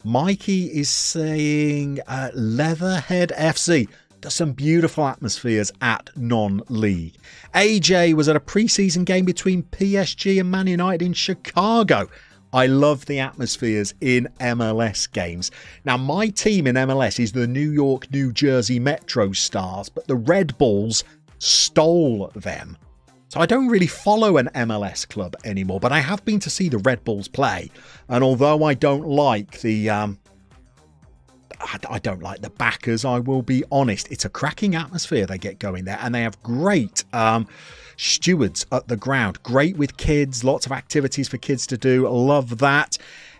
Mikey is saying Leatherhead FC. There's some beautiful atmospheres at non-league. AJ was at a pre-season game between PSG and Man United in Chicago. I love the atmospheres in MLS games. Now, my team in MLS is the New York, New Jersey Metro Stars, but the Red Bulls stole them. So I don't really follow an MLS club anymore, but I have been to see the Red Bulls play. And although I don't like the backers, I will be honest, it's a cracking atmosphere they get going there, and they have great stewards at the ground. Great with kids, lots of activities for kids to do. Love that.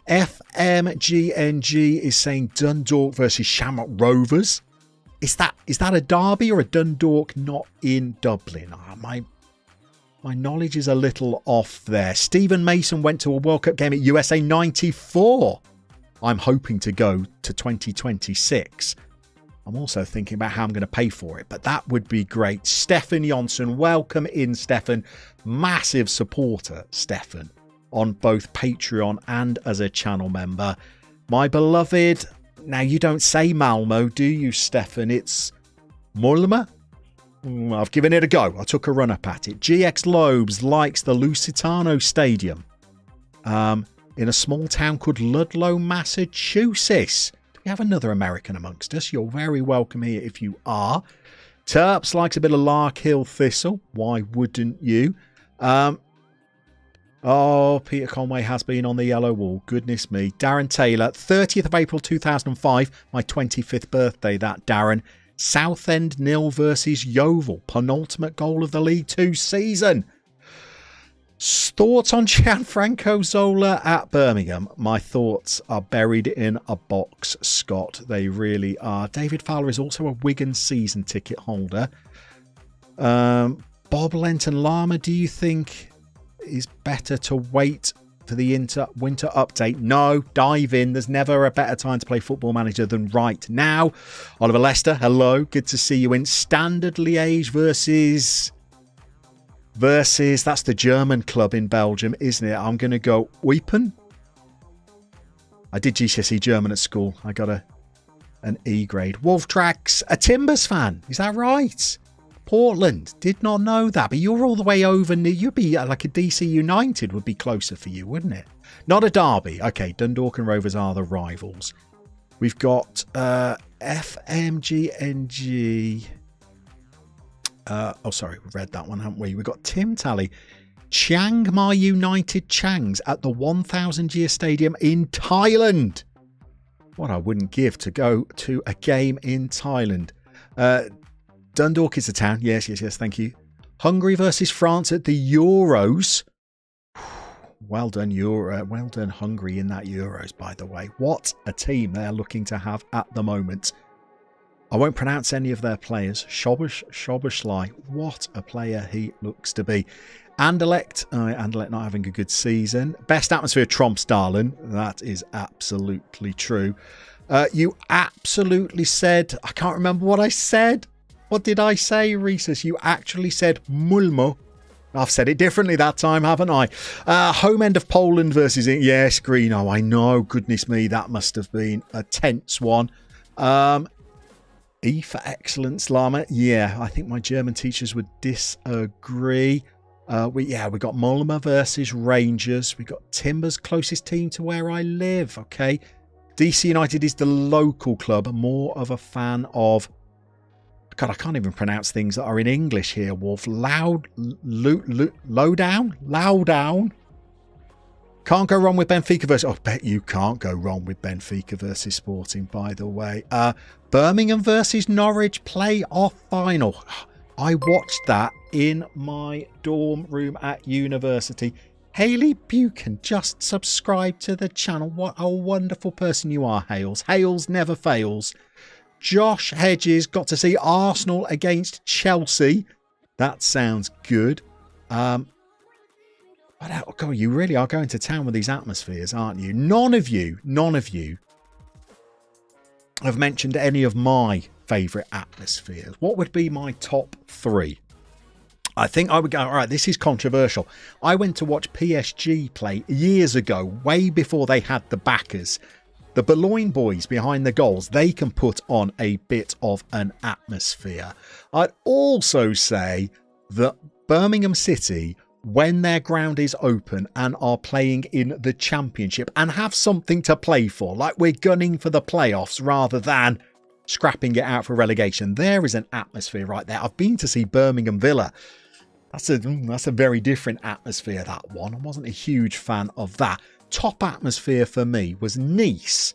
FMGNG is saying Dundalk versus Shamrock Rovers. Is that a derby or a Dundalk not in Dublin? My knowledge is a little off there. Stephen Mason went to a World Cup game at USA 94. I'm hoping to go to 2026. I'm also thinking about how I'm going to pay for it, but that would be great. Stefan Jonsson, welcome in, Stefan. Massive supporter, Stefan, on both Patreon and as a channel member. My beloved, now you don't say Malmo, do you, Stefan? It's Mulma? I've given it a go. I took a run up at it. GX Lobes likes the Lusitano Stadium in a small town called Ludlow, Massachusetts. Do we have another American amongst us? You're very welcome here if you are. Terps likes a bit of Larkhill Thistle. Why wouldn't you? Oh, Peter Conway has been on the yellow wall. Goodness me. Darren Taylor, 30th of April 2005. My 25th birthday, that Darren. Southend 0 versus Yeovil. Penultimate goal of the League 2 season. Thoughts on Gianfranco Zola at Birmingham? My thoughts are buried in a box, Scott. They really are. David Fowler is also a Wigan season ticket holder. Bob Lenton Llama, do you think is better to wait for the winter update? No, dive in. There's never a better time to play Football Manager than right now. Oliver Lester, hello. Good to see you in. Standard Liège versus that's the German club in Belgium, isn't it? I'm going to go Eupen. I did GCSE German at school. I got an E grade. Wolf Tracks, a Timbers fan. Is that right? Portland, did not know that, but you're all the way over near, you'd be like a DC United would be closer for you, wouldn't it? Not a derby. Okay, Dundalk and Rovers are the rivals. We've got FMGNG. Sorry, we've read that one, haven't we? We've got Tim Tally. Chiang Mai United Changs at the 1000 Year Stadium in Thailand. What I wouldn't give to go to a game in Thailand. Dundalk is the town. Yes, thank you. Hungary versus France at the Euros. Well done, well done, Hungary in that Euros, by the way. What a team they're looking to have at the moment. I won't pronounce any of their players. Shoboslai, what a player he looks to be. Anderlecht not having a good season. Best atmosphere, trumps Darlin. That is absolutely true. You absolutely said, I can't remember what I said. What did I say, Rhesus? You actually said Mulmo. I've said it differently that time, haven't I? Home end of Poland versus... Yes, Greeno, I know. Goodness me, that must have been a tense one. E for excellence, Llama. Yeah, I think my German teachers would disagree. We got Mulmer versus Rangers. We got Timbers, closest team to where I live. Okay. DC United is the local club. More of a fan of... God, I can't even pronounce things that are in English here, Wolf. Lowdown? Can't go wrong with Benfica versus... Oh, bet you can't go wrong with Benfica versus Sporting, by the way. Birmingham versus Norwich playoff final. I watched that in my dorm room at university. Hayley Buchan just subscribed to the channel. What a wonderful person you are, Hales. Hales never fails. Josh Hedges got to see Arsenal against Chelsea. That sounds good. God, you really are going to town with these atmospheres, aren't you? None of you have mentioned any of my favourite atmospheres. What would be my top 3? I think I would go, all right, this is controversial. I went to watch PSG play years ago, way before they had the backers. The Boulogne boys behind the goals, they can put on a bit of an atmosphere. I'd also say that Birmingham City, when their ground is open and are playing in the Championship and have something to play for, like we're gunning for the playoffs rather than scrapping it out for relegation, there is an atmosphere right there. I've been to see Birmingham Villa. That's a very different atmosphere, that one. I wasn't a huge fan of that. Top atmosphere for me was Nice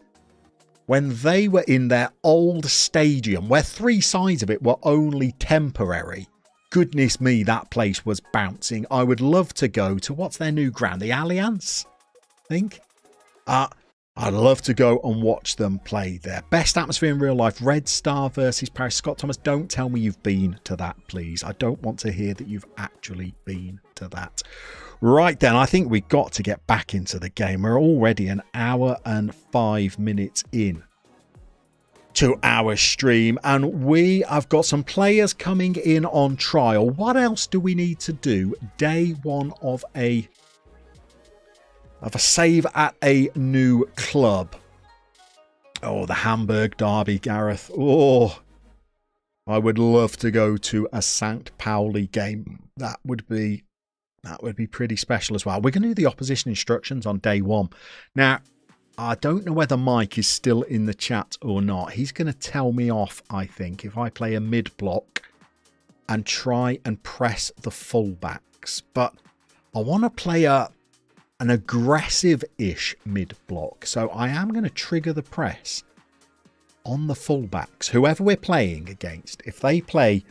when they were in their old stadium where 3 sides of it were only temporary. Goodness me, that place was bouncing. I would love to go to, what's their new ground? The Allianz, I think. I'd love to go and watch them play there. Best atmosphere in real life, Red Star versus Paris. Scott Thomas, don't tell me you've been to that, please. I don't want to hear that you've actually been to that. Right then, I think we've got to get back into the game. We're already an hour and 5 minutes in to our stream, and we have got some players coming in on trial. What else do we need to do? Day 1 of a save at a new club. Oh, the Hamburg derby, Gareth. Oh, I would love to go to a St. Pauli game. That would be pretty special as well. We're going to do the opposition instructions on day 1. Now, I don't know whether Mike is still in the chat or not. He's going to tell me off, I think, if I play a mid block and try and press the fullbacks. But I want to play an aggressive-ish mid-block. So I am going to trigger the press on the fullbacks. Whoever we're playing against, if they play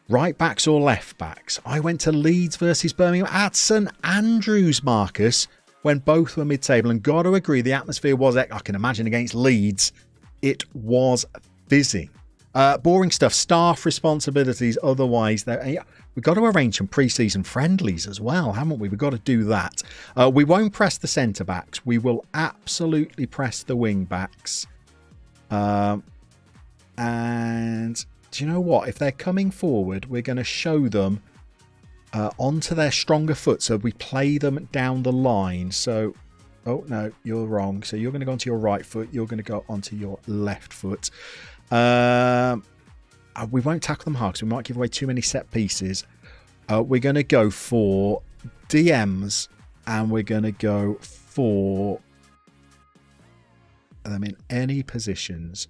right backs or left backs. I went to Leeds versus Birmingham at St Andrews, Marcus, when both were mid-table. And got to agree, the atmosphere was, I can imagine, against Leeds, it was busy. Boring stuff, staff responsibilities. Otherwise, we've got to arrange some pre-season friendlies as well, haven't we? We've got to do that. We won't press the centre-backs. We will absolutely press the wing-backs. And do you know what? If they're coming forward, we're going to show them onto their stronger foot. So we play them down the line. So, oh, no, you're wrong. So you're going to go onto your right foot. You're going to go onto your left foot. We won't tackle them hard because we might give away too many set pieces. We're going to go for DMs and we're going to go for them in any positions.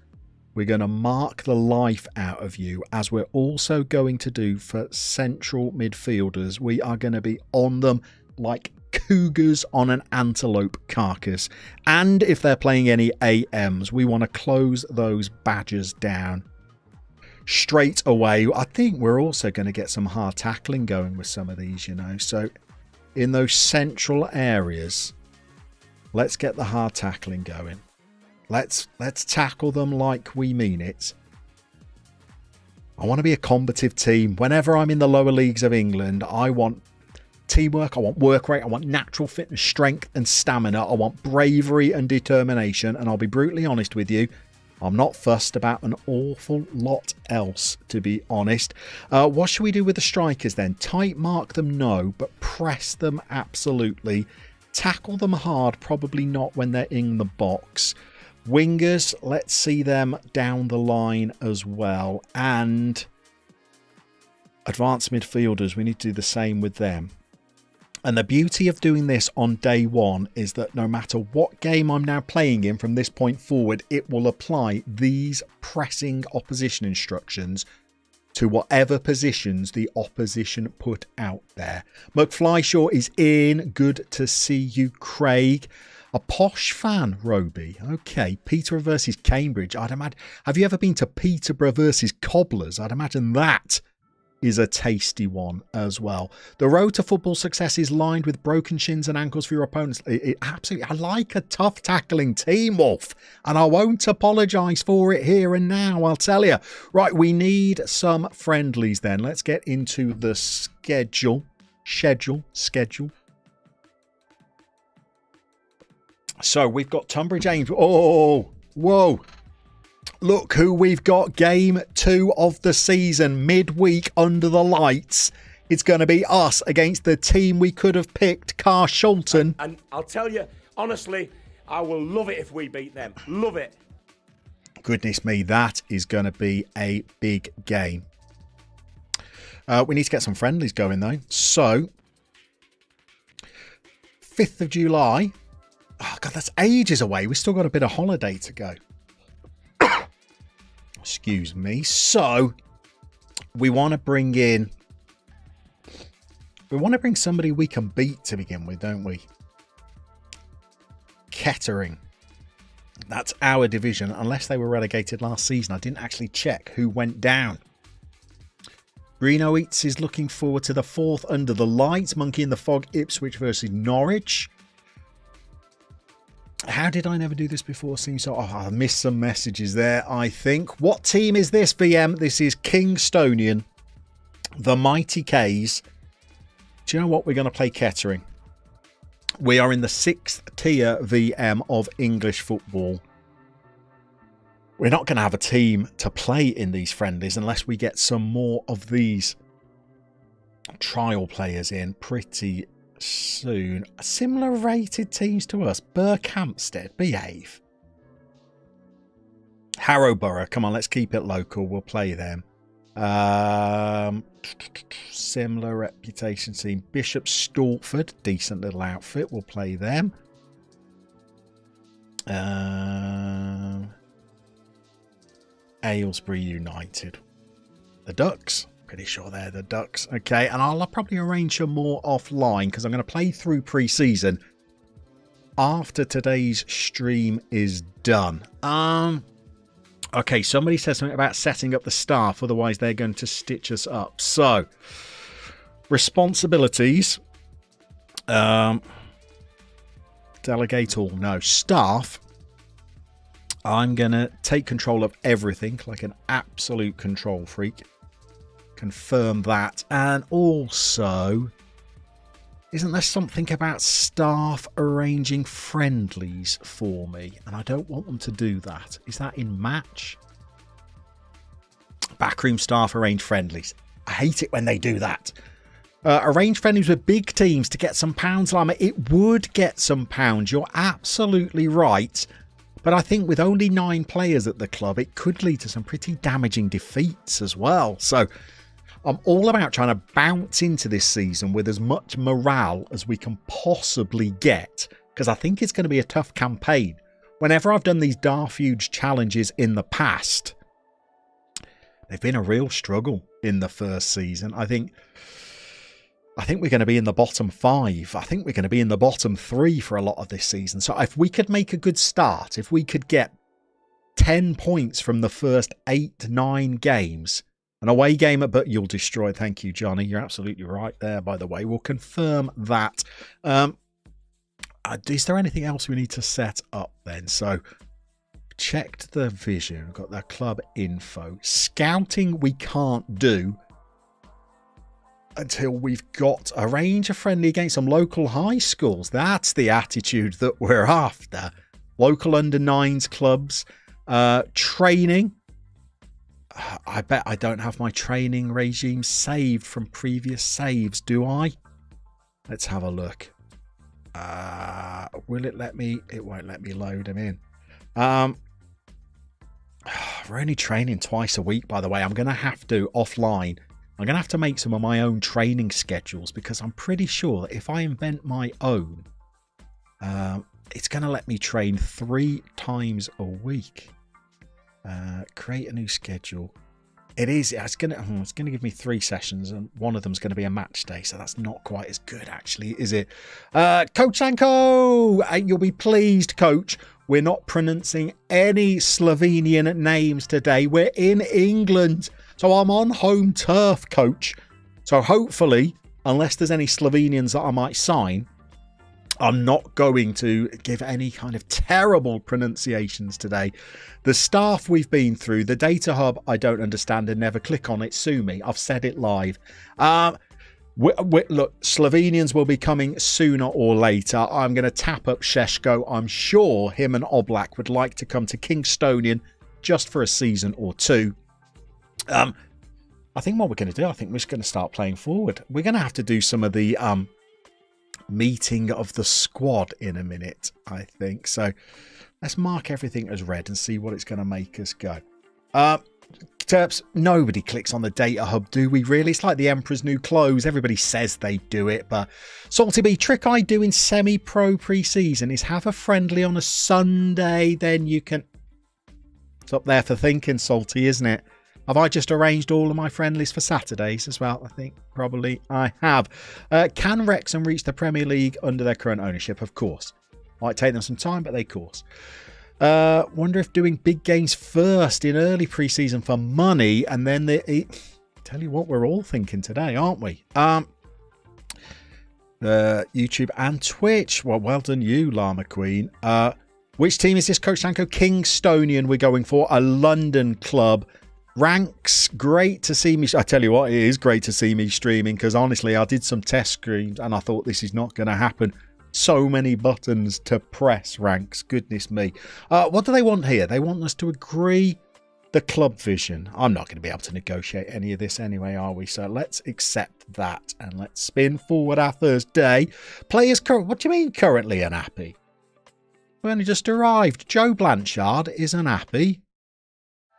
We're going to mark the life out of you, as we're also going to do for central midfielders. We are going to be on them like cougars on an antelope carcass. And if they're playing any AMs, we want to close those badgers down straight away. I think we're also going to get some hard tackling going with some of these, you know. So in those central areas, let's get the hard tackling going. Let's tackle them like we mean it. I want to be a combative team. Whenever I'm in the lower leagues of England, I want teamwork, I want work rate, I want natural fitness, strength and stamina. I want bravery and determination. And I'll be brutally honest with you, I'm not fussed about an awful lot else, to be honest. What should we do with the strikers then? Tight mark them, no, but press them absolutely. Tackle them hard, probably not when they're in the box. Wingers, let's see them down the line as well. And advanced midfielders, we need to do the same with them. And the beauty of doing this on day one is that no matter what game I'm now playing in from this point forward, it will apply these pressing opposition instructions to whatever positions the opposition put out there. McFlyshaw is in. Good to see you, Craig. A posh fan, Roby. Okay, Peterborough versus Cambridge. I'd imagine. Have you ever been to Peterborough versus Cobblers? I'd imagine that is a tasty one as well. The road to football success is lined with broken shins and ankles for your opponents. Absolutely, I like a tough tackling team, Wolf, and I won't apologise for it here and now, I'll tell you. Right, we need some friendlies then. Let's get into the schedule. So we've got Tunbridge Ames. Oh, whoa. Look who we've got. Game 2 of the season, midweek under the lights. It's going to be us against the team we could have picked, Carshalton. And I'll tell you, honestly, I will love it if we beat them. Love it. Goodness me, that is going to be a big game. We need to get some friendlies going though. So, 5th of July. Oh, God, that's ages away. We've still got a bit of holiday to go. Excuse me. So, we want to bring in... We want to bring somebody we can beat to begin with, don't we? Kettering. That's our division, unless they were relegated last season. I didn't actually check who went down. Reno Eats is looking forward to the 4th under the lights. Monkey in the Fog, Ipswich versus Norwich. How did I never do this before? Seems so. Oh, I missed some messages there, I think. What team is this, VM? This is Kingstonian, the Mighty K's. Do you know what? We're going to play Kettering. We are in the 6th tier VM of English football. We're not going to have a team to play in these friendlies unless we get some more of these trial players in pretty soon. Similar rated teams to us. Berkhamsted, behave. Harrowborough, come on, let's keep it local. We'll play them. Similar reputation team. Bishop Stortford, decent little outfit. We'll play them. Aylesbury United. The Ducks. Pretty sure they're the Ducks. Okay, and I'll probably arrange some more offline because I'm going to play through pre-season after today's stream is done. Okay, somebody said something about setting up the staff, otherwise they're going to stitch us up. So, responsibilities. Delegate all. No, staff. I'm going to take control of everything like an absolute control freak. Confirm that. And also, isn't there something about staff arranging friendlies for me? And I don't want them to do that. Is that in match? Backroom staff arrange friendlies. I hate it when they do that. Arrange friendlies with big teams to get some pounds, Llama. It would get some pounds. You're absolutely right. But I think with only 9 players at the club, it could lead to some pretty damaging defeats as well. So I'm all about trying to bounce into this season with as much morale as we can possibly get, because I think it's going to be a tough campaign. Whenever I've done these Darfuge challenges in the past, they've been a real struggle in the first season. I think we're going to be in the bottom 5. I think we're going to be in the bottom 3 for a lot of this season. So if we could make a good start, if we could get 10 points from the first 8-9 games, an away game at But You'll Destroy. Thank you, Johnny. You're absolutely right there, by the way. We'll confirm that. Is there anything else we need to set up then? So checked the vision. We've got the club info. Scouting we can't do until we've got a range of friendly against some local high schools. That's the attitude that we're after. Local under-9s clubs. Training. I bet I don't have my training regime saved from previous saves, do I? Let's have a look. Will it let me? It won't let me load them in. We're only training twice a week, by the way. I'm going to have to, offline, I'm going to have to make some of my own training schedules, because I'm pretty sure that if I invent my own, it's going to let me train 3 times a week. Create a new schedule. It's going to give me 3 sessions, and one of them's going to be a match day, so that's not quite as good, actually, is it? Coach Sanko, you'll be pleased, Coach. We're not pronouncing any Slovenian names today. We're in England. So I'm on home turf, Coach. So hopefully, unless there's any Slovenians that I might sign, I'm not going to give any kind of terrible pronunciations today. The staff we've been through, the data hub, I don't understand and never click on it. Sue me. I've said it live. Look, Slovenians will be coming sooner or later. I'm going to tap up Sheshko. I'm sure him and Oblak would like to come to Kingstonian just for a season or 2. I think what we're going to do, I think we're just going to start playing forward. We're going to have to do some of the meeting of the squad in a minute, I think. So let's mark everything as red and see what it's going to make us go. Terps, nobody clicks on the data hub, do we really? It's like the Emperor's New Clothes. Everybody says they do it, but Salty B, trick I do in semi-pro pre-season is have a friendly on a Sunday, then you can... It's up there for thinking, Salty, isn't it? Have I just arranged all of my friendlies for Saturdays as well? I think probably I have. Can Wrexham reach the Premier League under their current ownership? Of course. Might take them some time, but they course. Wonder if doing big games first in early pre-season for money, and then tell you what, we're all thinking today, aren't we? YouTube and Twitch. Well done you, Llama Queen. Which team is this, Coach Sanko? Kingstonian we're going for. A London club. Ranks, great to see me. I tell you what, it is great to see me streaming, because honestly, I did some test streams and I thought this is not going to happen. So many buttons to press, Ranks. Goodness me. What do they want here? They want us to agree the club vision. I'm not going to be able to negotiate any of this anyway, are we? So let's accept that and let's spin forward our first day. Players current. What do you mean currently unhappy? We only just arrived. Joe Blanchard is unhappy.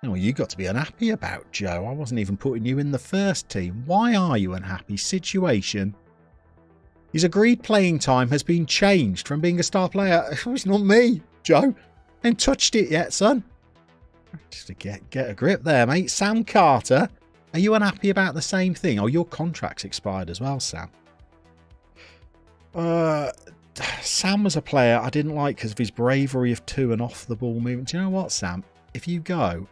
Well, you got to be unhappy about, Joe. I wasn't even putting you in the first team. Why are you unhappy? Situation. His agreed playing time has been changed from being a star player. It's not me, Joe. I ain't touched it yet, son. Just to get a grip there, mate. Sam Carter. Are you unhappy about the same thing? Oh, your contract's expired as well, Sam. Sam was a player I didn't like because of his bravery of 2 and off the ball movement. Do you know what, Sam? If you go,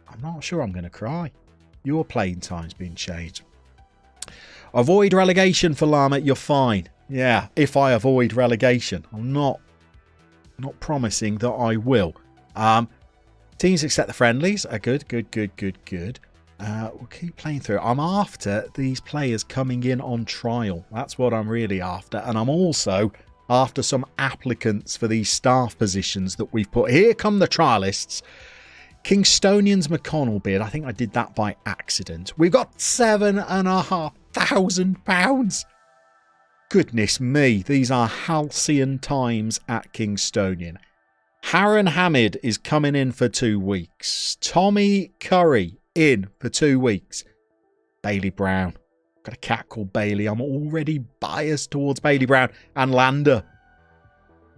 I'm not sure I'm going to cry. Your playing time's been changed. Avoid relegation for Llama. You're fine. Yeah, if I avoid relegation. I'm not promising that I will. Teams accept the friendlies are good. We'll keep playing through. I'm after these players coming in on trial. That's what I'm really after. And I'm also after some applicants for these staff positions that we've put. Here come the trialists. Kingstonian's McConnell bid. I think I did that by accident. We've got £7,500. Goodness me. These are halcyon times at Kingstonian. Harron Hamid is coming in for 2 weeks. Tommy Curry in for 2 weeks. Bailey Brown. Got a cat called Bailey. I'm already biased towards Bailey Brown. And Lander.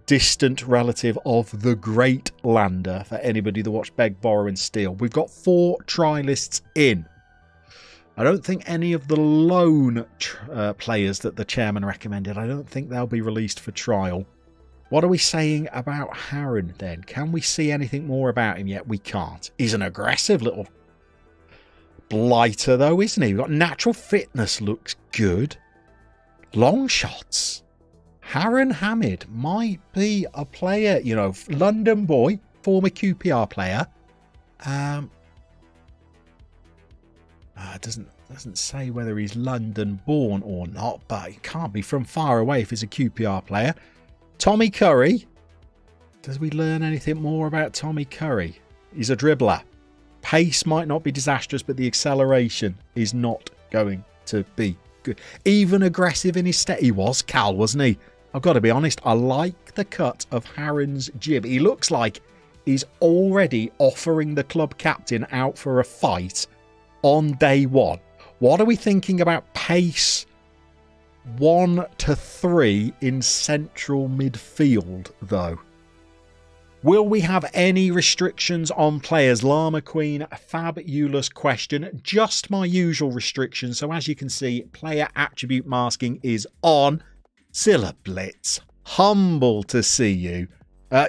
Distant relative of the great Lander. For anybody that watched Beg, Borrow and Steal. We've got 4 trialists in. I don't think any of the loan players that the chairman recommended, I don't think they'll be released for trial. What are we saying about Harron then? Can we see anything more about him yet? We can't. He's an aggressive little blighter though, isn't he? We've got natural fitness, looks good. Long shots. Harron Hamid might be a player, you know, London boy, former QPR player. It doesn't say whether he's London born or not, but he can't be from far away if he's a QPR player. Tommy Curry. Does we learn anything more about Tommy Curry? He's a dribbler. Pace might not be disastrous, but the acceleration is not going to be good. Even aggressive in his step. He was Cal, wasn't he? I've got to be honest. I like the cut of Harron's jib. He looks like he's already offering the club captain out for a fight on day one. What are we thinking about pace? 1 to 3 in central midfield, though. Will we have any restrictions on players? Llama Queen, fabulous question. Just my usual restrictions. So as you can see, player attribute masking is on. Zilla Blitz, humble to see you.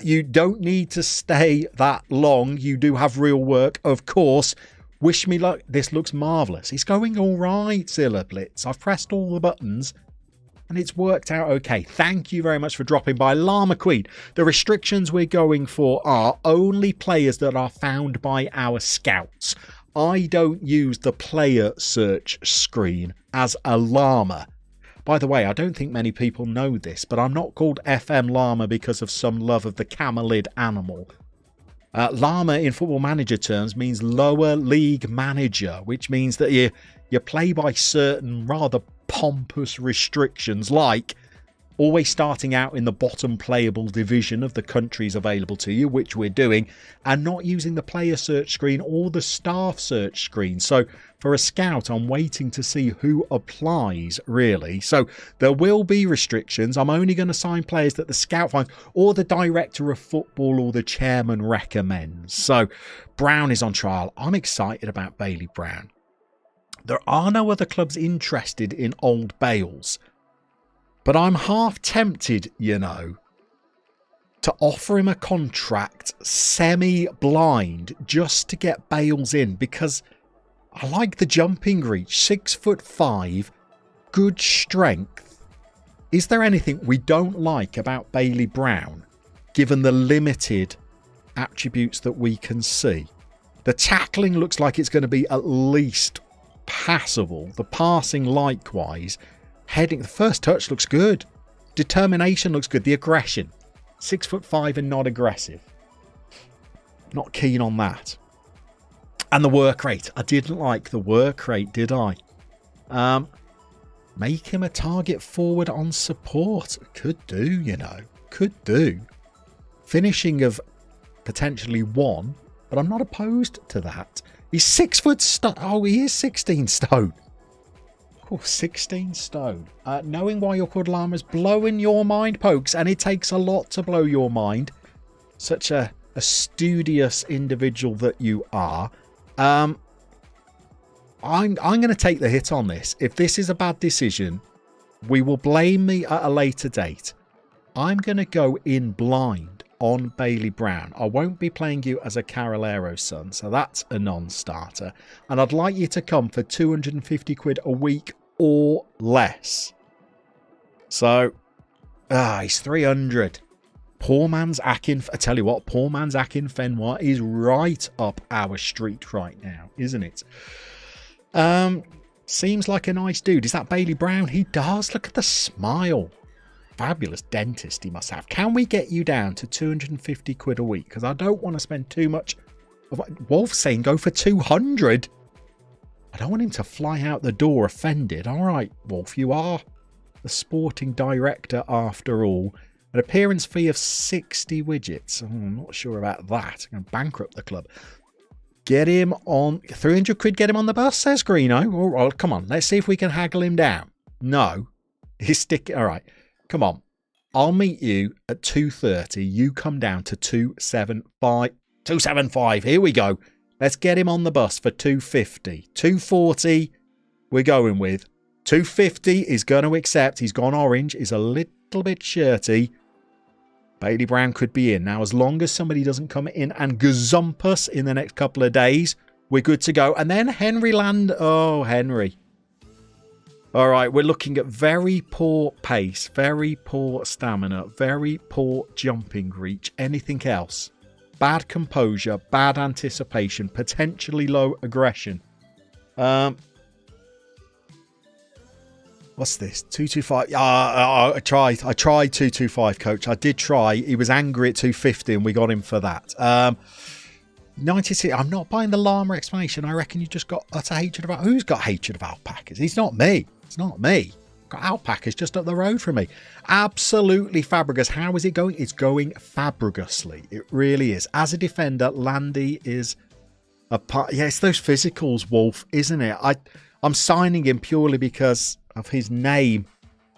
You don't need to stay that long. You do have real work, of course. Wish me luck. This looks marvellous. It's going all right, Zilla Blitz. I've pressed all the buttons and it's worked out okay. Thank you very much for dropping by. Llama Queen, the restrictions we're going for are only players that are found by our scouts. I don't use the player search screen as a llama. By the way, I don't think many people know this, but I'm not called FM Llama because of some love of the camelid animal. Llama in Football Manager terms means lower league manager, which means that you play by certain rather pompous restrictions, like always starting out in the bottom playable division of the countries available to you, which we're doing, and not using the player search screen or the staff search screen. So for a scout, I'm waiting to see who applies, really. So there will be restrictions. I'm only going to sign players that the scout finds or the director of football or the chairman recommends. So Brown is on trial. I'm excited about Bailey Brown. There are no other clubs interested in Old Bales, but I'm half tempted, you know, to offer him a contract semi-blind just to get Bales in, because I like the jumping reach. 6'5", good strength. Is there anything we don't like about Bailey Brown, given the limited attributes that we can see? The tackling looks like it's going to be at least passable. The passing likewise. Heading, the first touch looks good. Determination looks good. The aggression. 6'5" and not aggressive. Not keen on that. And the work rate. I didn't like the work rate, did I? Make him a target forward on support. Could do, you know. Could do. Finishing of potentially 1, but I'm not opposed to that. He's 6 foot stone. Oh, he is 16 stone. Oh, 16 stone. Knowing why you're called Llama is blowing your mind, Pokes, and it takes a lot to blow your mind. Such a studious individual that you are. I'm going to take the hit on this. If this is a bad decision, we will blame me at a later date. I'm going to go in blind on Bailey Brown. I won't be playing you as a Carolero son, so that's a non-starter. And I'd like you to come for 250 quid a week or less. So, he's 300. Poor man's Akin. I tell you what, poor man's Akin Fenwa is right up our street right now, isn't it? Seems like a nice dude. Is that Bailey Brown? He does. Look at the smile. Fabulous dentist he must have. Can we get you down to 250 quid a week? Because I don't want to spend too much. Wolf's saying go for 200. I don't want him to fly out the door offended. All right, Wolf, you are the sporting director after all. An appearance fee of 60 widgets. I'm not sure about that. I'm going to bankrupt the club. Get him on 300 quid. Get him on the bus, says Greeno. All right, come on. Let's see if we can haggle him down. No, he's sticking. All right, come on. I'll meet you at 230. You come down to 275. 275. Here we go. Let's get him on the bus for 250. 240. We're going with 250. Is going to accept. He's gone orange. He's a little bit shirty. Bailey Brown could be in. Now, as long as somebody doesn't come in and gazump us in the next couple of days, we're good to go. And then Henry Land. Oh, Henry. All right, we're looking at very poor pace, very poor stamina, very poor jumping reach. Anything else? Bad composure, bad anticipation, potentially low aggression. What's this? 225. I tried 225, coach. I did try. He was angry at 250 and we got him for that. 96. I'm not buying the Llama explanation. I reckon you just got utter hatred of... Who's got hatred of alpacas? It's not me. It's not me. Got alpacas just up the road from me. Absolutely Fabregas. How is it going? It's going Fabregasly. It really is. As a defender, Landy is a part... Yeah, it's those physicals, Wolf, isn't it? I'm signing him purely because of his name.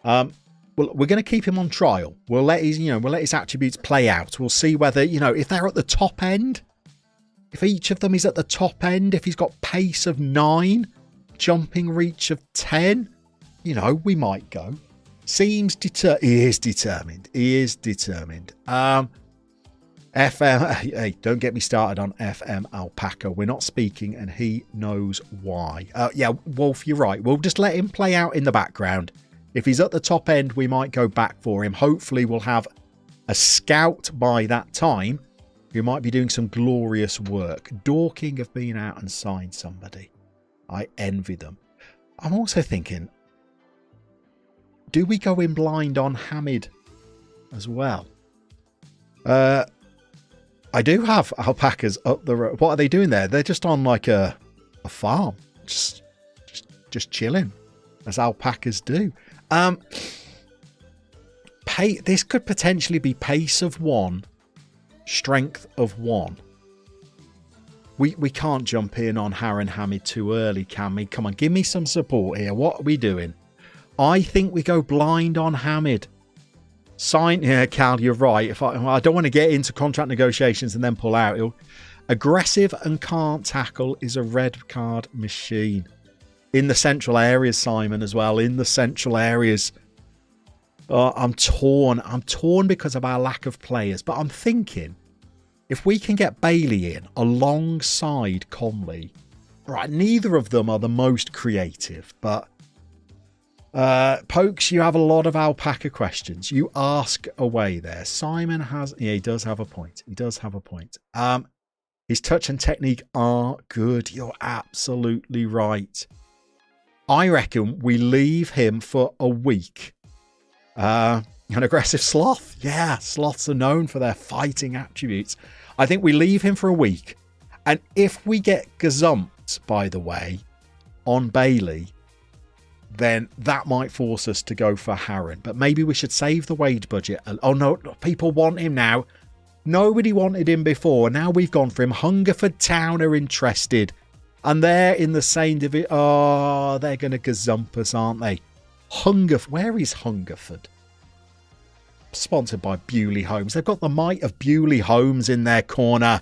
Well, we're going to keep him on trial. We'll let his attributes play out. We'll see whether, if they're at the top end, if each of them is at the top end, if he's got pace of 9, jumping reach of 10, we might go. Seems he is determined. He is determined. FM, hey, don't get me started on FM Alpaca. We're not speaking and he knows why. Yeah, Wolf, you're right. We'll just let him play out in the background. If he's at the top end, we might go back for him. Hopefully we'll have a scout by that time who might be doing some glorious work. Dorking have been out and signed somebody. I envy them. I'm also thinking, do we go in blind on Hamid as well? I do have alpacas up the road. What are they doing there? They're just on like a farm, just chilling, as alpacas do. This could potentially be pace of 1, strength of 1. We can't jump in on Harren Hamid too early, can we? Come on, give me some support here. What are we doing? I think we go blind on Hamid. Sign, yeah, Cal, you're right. I don't want to get into contract negotiations and then pull out. Aggressive and can't tackle is a red card machine. In the central areas, Simon, as well. In the central areas. I'm torn. I'm torn because of our lack of players. But I'm thinking, if we can get Bailey in alongside Conley, right, neither of them are the most creative, but Pokes, you have a lot of alpaca questions. You ask away there. Simon has... Yeah, he does have a point. He does have a point. His touch and technique are good. You're absolutely right. I reckon we leave him for a week. An aggressive sloth. Yeah, sloths are known for their fighting attributes. I think we leave him for a week. And if we get gazumped, by the way, on Bailey, then that might force us to go for Harren. But maybe we should save the wage budget. Oh, no, people want him now. Nobody wanted him before. Now we've gone for him. Hungerford Town are interested. And they're in the same division. Oh, they're going to gazump us, aren't they? Where is Hungerford? Sponsored by Bewley Homes. They've got the might of Bewley Homes in their corner.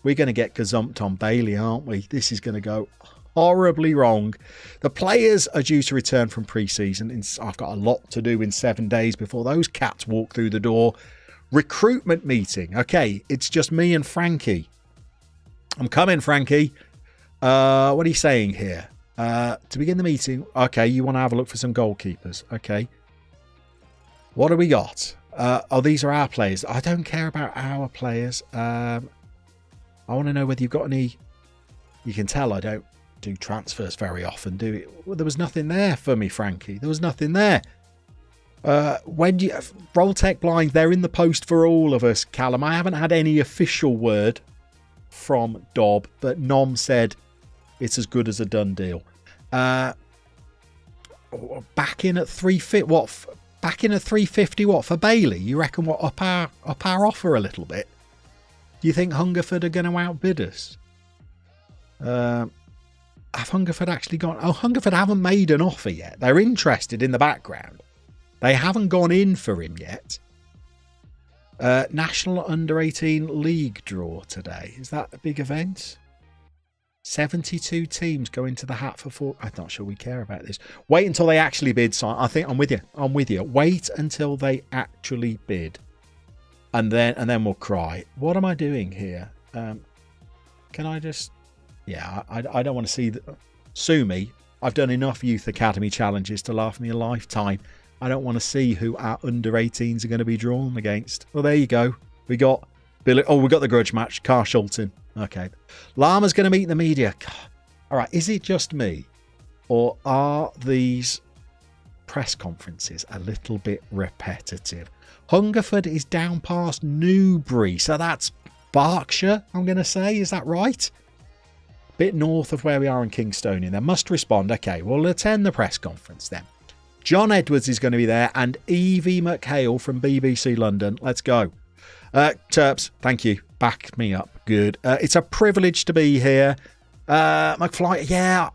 We're going to get gazumped on Bailey, aren't we? This is going to go horribly wrong. The players are due to return from pre-season. I've got a lot to do in 7 days before those cats walk through the door. Recruitment meeting. Okay, it's just me and Frankie. I'm coming, Frankie. What are you saying here? To begin the meeting, okay, you want to have a look for some goalkeepers. Okay. What do we got? These are our players. I don't care about our players. I want to know whether you've got any... You can tell I don't do transfers very often, do you? Well, there was nothing there for me, Frankie. There was nothing there. When you... Roll Tech Blind, they're in the post for all of us, Callum. I haven't had any official word from Dob, but Nom said it's as good as a done deal. Back in at 350. What? Back in at 350. What for Bailey? You reckon what up our offer a little bit? Do you think Hungerford are going to outbid us? Have Hungerford actually gone? Oh, Hungerford haven't made an offer yet. They're interested in the background. They haven't gone in for him yet. National Under-18 League draw today. Is that a big event? 72 teams go into the hat for 4. I'm not sure we care about this. Wait until they actually bid. So I think I'm with you. I'm with you. Wait until they actually bid, and then we'll cry. What am I doing here? Can I just? Yeah, I don't want to see. Sue me. I've done enough youth academy challenges to last me a lifetime. I don't want to see who our under-18s are going to be drawn against. Well, there you go. We got Billy. Oh, we got the grudge match. Carl Schulten. Okay. Llama's going to meet the media. All right. Is it just me? Or are these press conferences a little bit repetitive? Hungerford is down past Newbury. So that's Berkshire, I'm going to say. Is that right? Bit north of where we are in Kingstonian. They must respond. Okay. We'll attend the press conference then. John Edwards is going to be there and Evie McHale from BBC London. Let's go. Terps, thank you. Back me up. Good. It's a privilege to be here. McFly, yeah.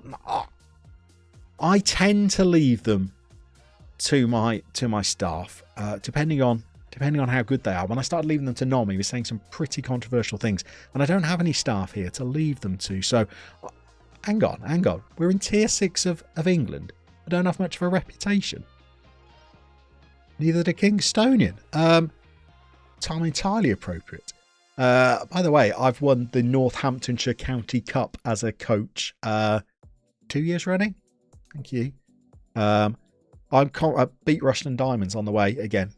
I tend to leave them to my staff, depending on how good they are. When I started leaving them to Nom, he was saying some pretty controversial things, and I don't have any staff here to leave them to. So, hang on. We're in Tier 6 of England. I don't have much of a reputation. Neither do Kingstonian. Time entirely appropriate. By the way, I've won the Northamptonshire County Cup as a coach 2 years running. Thank you. I beat Rushden Diamonds on the way again.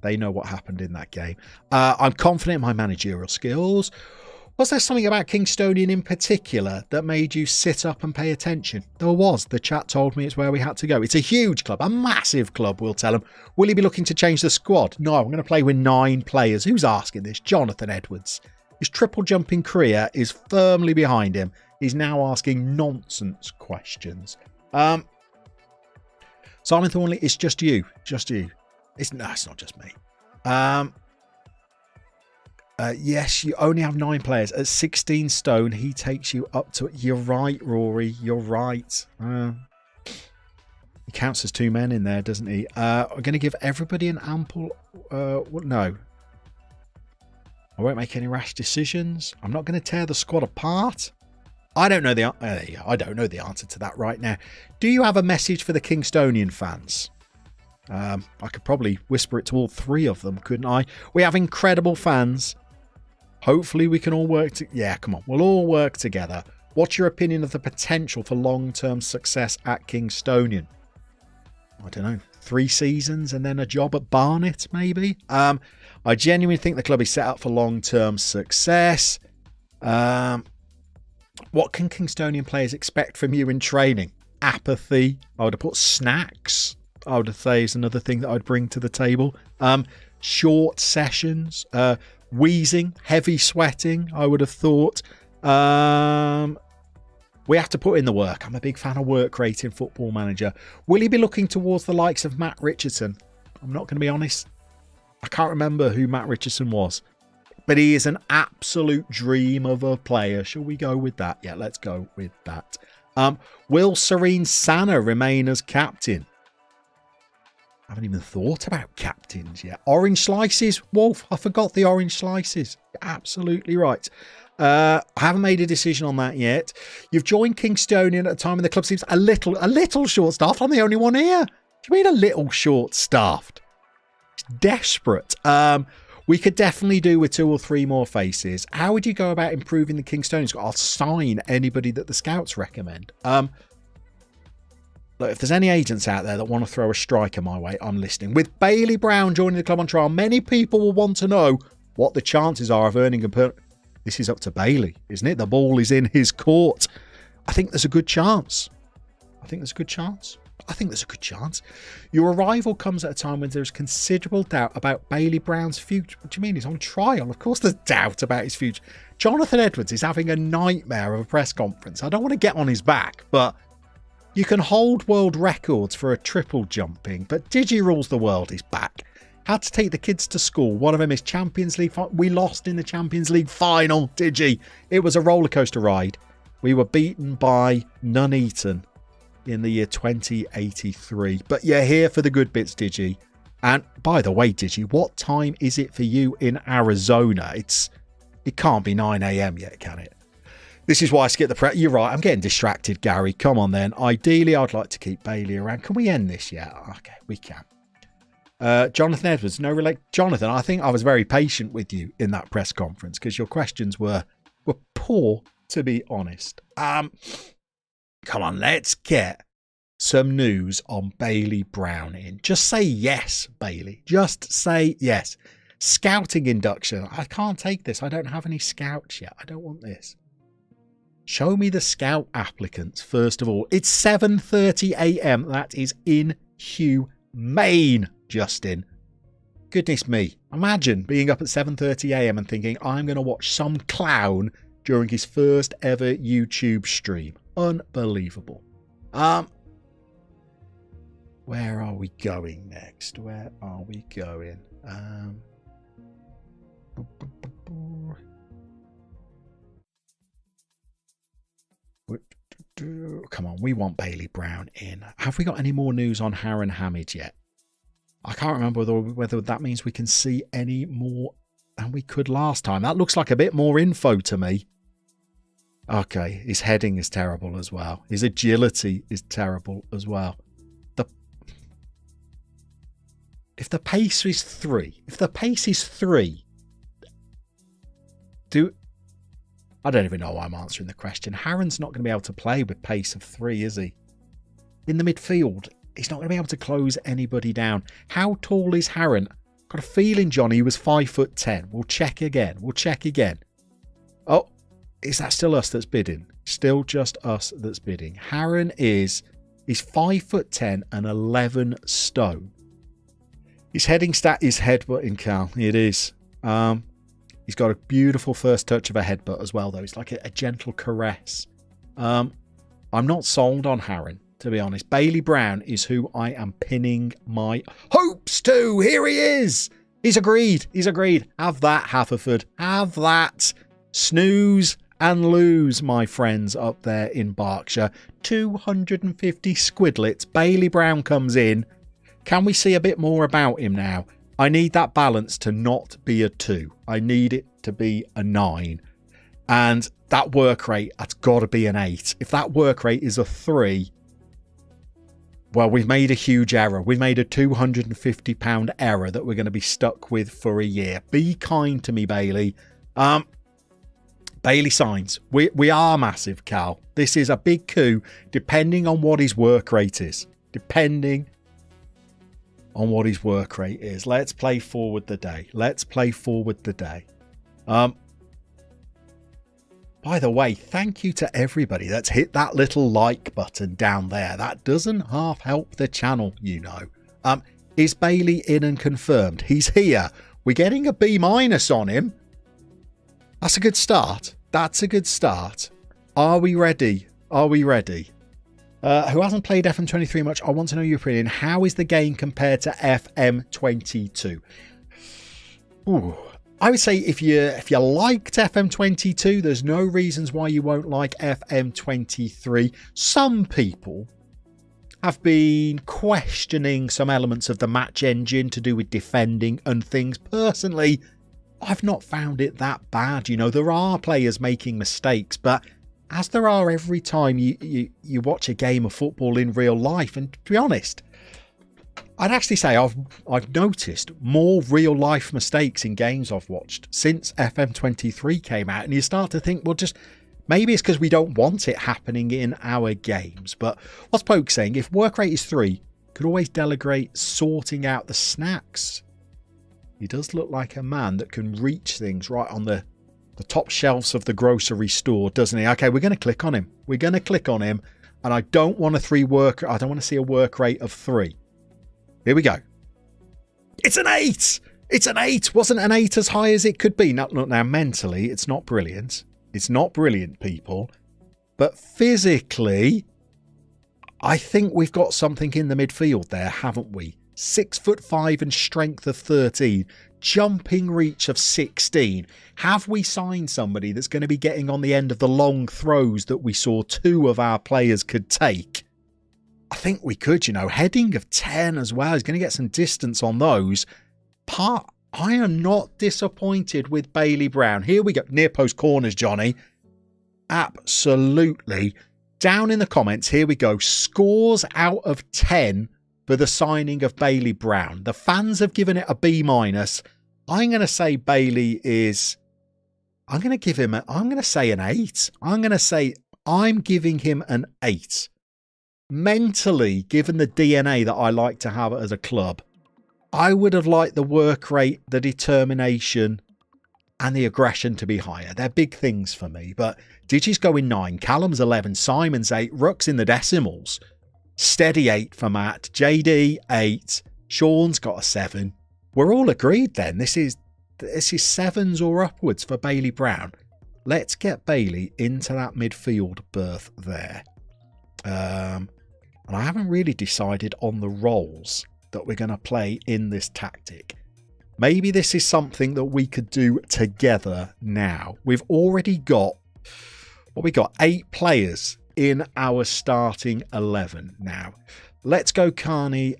They know what happened in that game. I'm confident in my managerial skills. Was there something about Kingstonian in particular that made you sit up and pay attention? There was. The chat told me it's where we had to go. It's a huge club, a massive club, we'll tell him. Will he be looking to change the squad? No, I'm going to play with 9 players. Who's asking this? Jonathan Edwards. His triple jumping career is firmly behind him. He's now asking nonsense questions. Simon Thornley, it's just you. Just you. It's not just me. Yes, you only have 9 players. At 16 stone, he takes you up to... You're right, Rory. You're right. He counts as 2 men in there, doesn't he? I'm going to give everybody an ample... no. I won't make any rash decisions. I'm not going to tear the squad apart. I don't know the answer to that right now. Do you have a message for the Kingstonian fans? I could probably whisper it to all 3 of them, couldn't I? We have incredible fans. Hopefully we can all work yeah, come on. We'll all work together. What's your opinion of the potential for long-term success at Kingstonian? I don't know. 3 seasons and then a job at Barnet, maybe? I genuinely think the club is set up for long-term success. What can Kingstonian players expect from you in training? Apathy. I would have put snacks. I would say is another thing that I'd bring to the table. Short sessions, wheezing, heavy sweating, I would have thought. We have to put in the work. I'm a big fan of work rate in Football Manager. Will he be looking towards the likes of Matt Richardson? I'm not going to be honest. I can't remember who Matt Richardson was. But he is an absolute dream of a player. Shall we go with that? Yeah, let's go with that. Will Serene Sana remain as captain? I haven't even thought about captains yet. Orange slices, Wolf. I forgot the orange slices. Absolutely right. I haven't made a decision on that yet. You've joined Kingstonian at a time when the club seems a little short-staffed. I'm the only one here. Do you mean a little short-staffed? It's desperate. We could definitely do with 2 or 3 more faces. How would you go about improving the Kingstonian squad? I'll sign anybody that the scouts recommend. Look, if there's any agents out there that want to throw a striker my way, I'm listening. With Bailey Brown joining the club on trial, many people will want to know what the chances are of earning a This is up to Bailey, isn't it? The ball is in his court. I think there's a good chance. Your arrival comes at a time when there's considerable doubt about Bailey Brown's future. What do you mean? He's on trial. Of course there's doubt about his future. Jonathan Edwards is having a nightmare of a press conference. I don't want to get on his back, but you can hold world records for a triple jumping, but Digi Rules the World is back. Had to take the kids to school. One of them is Champions League. We lost in the Champions League final, Digi. It was a roller coaster ride. We were beaten by Nuneaton in the year 2083. But you're here for the good bits, Digi. And by the way, Digi, what time is it for you in Arizona? It can't be 9 a.m. yet, can it? This is why I skip the prep. You're right. I'm getting distracted, Gary. Come on then. Ideally, I'd like to keep Bailey around. Can we end this yet? Okay, we can. Jonathan Edwards, no relate. Jonathan, I think I was very patient with you in that press conference because your questions were poor, to be honest. Come on, let's get some news on Bailey Brown in. Just say yes, Bailey. Just say yes. Scouting induction. I can't take this. I don't have any scouts yet. I don't want this. Show me the scout applicants, first of all. It's 7:30 a.m. That is inhumane, Justin. Goodness me. Imagine being up at 7:30 a.m. and thinking, I'm going to watch some clown during his first ever YouTube stream. Unbelievable. Where are we going next? Where are we going? Come on, we want Bailey Brown in. Have we got any more news on Harren Hamid yet? I can't remember whether that means we can see any more than we could last time. That looks like a bit more info to me. Okay, his heading is terrible as well. His agility is terrible as well. If the pace is 3, I don't even know why I'm answering the question. Harren's not going to be able to play with pace of 3, is he? In the midfield, he's not going to be able to close anybody down. How tall is Harren? Got a feeling, Johnny, he was 5'10". We'll check again. Oh, is that still us that's bidding? Still just us that's bidding. Harren is 5'10" and 11 stone. His heading stat is headbutting, Cal. It is. He's got a beautiful first touch of a headbutt as well, though. It's like a gentle caress. I'm not sold on Harren, to be honest. Bailey Brown is who I am pinning my hopes to. Here he is. He's agreed. Have that, Haverford. Have that. Snooze and lose, my friends up there in Berkshire. 250 squidlets. Bailey Brown comes in. Can we see a bit more about him now? I need that balance to not be a 2. I need it to be a 9. And that work rate, that's got to be an 8. If that work rate is a 3, well, we've made a huge error. We've made a £250 error that we're going to be stuck with for a year. Be kind to me, Bailey. Bailey signs. We are massive, Cal. This is a big coup, depending on what his work rate is. Let's play forward the day. By the way, thank you to everybody that's hit that little like button down there. That doesn't half help the channel, you know. Is Bailey in and confirmed? He's here. We're getting a B- on him. That's a good start. Are we ready? Who hasn't played FM23 much? I want to know your opinion. How is the game compared to FM22? Ooh, I would say if you liked FM22, there's no reasons why you won't like FM23. Some people have been questioning some elements of the match engine to do with defending and things. Personally, I've not found it that bad. You know, there are players making mistakes, but as there are every time you watch a game of football in real life, and to be honest, I'd actually say I've noticed more real life mistakes in games I've watched since FM23 came out, and you start to think, well, just maybe it's because we don't want it happening in our games. But what's Poke saying? If work rate is 3, could always delegate sorting out the snacks. He does look like a man that can reach things right on the top shelves of the grocery store, doesn't he? Okay, we're going to click on him. We're going to click on him, and I don't want I don't want to see a work rate of 3. Here we go. It's an 8. It's an 8. Wasn't an 8 as high as it could be? Now, mentally, it's not brilliant. It's not brilliant, people. But physically, I think we've got something in the midfield there, haven't we? 6'5" and strength of 13. Jumping reach of 16. Have we signed somebody that's going to be getting on the end of the long throws that we saw 2 of our players could take? I think we could, you know. Heading of 10 as well. He's going to get some distance on those. I am not disappointed with Bailey Brown. Here we go. Near post corners, Johnny. Absolutely. Down in the comments, here we go. Scores out of 10 for the signing of Bailey Brown. The fans have given it a B-. I'm going to say Bailey is... I'm going to say an 8. I'm giving him an 8. Mentally, given the DNA that I like to have as a club, I would have liked the work rate, the determination, and the aggression to be higher. They're big things for me. But Digi's going 9, Callum's 11, Simon's 8, Ruck's in the decimals. Steady 8 for Matt, JD 8, Sean's got a 7. We're all agreed then. This is 7s or upwards for Bailey Brown. Let's get Bailey into that midfield berth there. And I haven't really decided on the roles that we're going to play in this tactic. Maybe this is something that we could do together now. We've already got, 8 players in our starting 11 now. Let's go, Carney.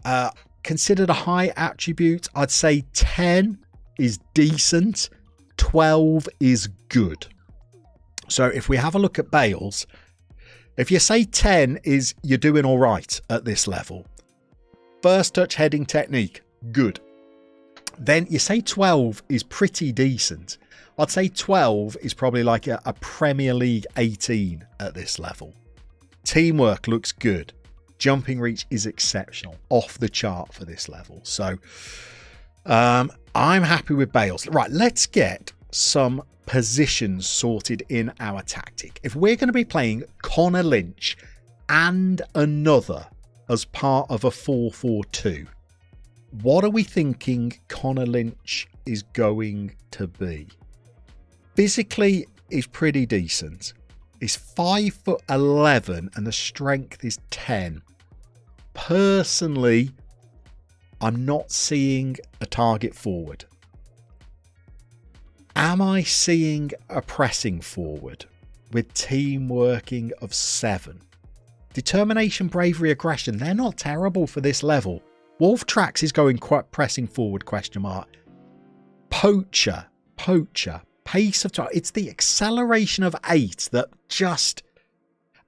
Considered a high attribute, I'd say 10 is decent, 12 is good. So if we have a look at Bales, if you say 10 is you're doing all right at this level. First touch heading technique, good. Then you say 12 is pretty decent. I'd say 12 is probably like a Premier League 18 at this level. Teamwork looks good. Jumping reach is exceptional. Off the chart for this level. So I'm happy with Bales. Right, let's get some positions sorted in our tactic. If we're going to be playing Connor Lynch and another as part of a 4-4-2, what are we thinking Connor Lynch is going to be? Physically, he's pretty decent. He's 5'11" and the strength is 10. Personally, I'm not seeing a target forward. Am I seeing a pressing forward with team working of 7? Determination, bravery, aggression, they're not terrible for this level. Wolf Tracks is going quite pressing forward, ? Poacher, pace of time. It's the acceleration of 8 that just...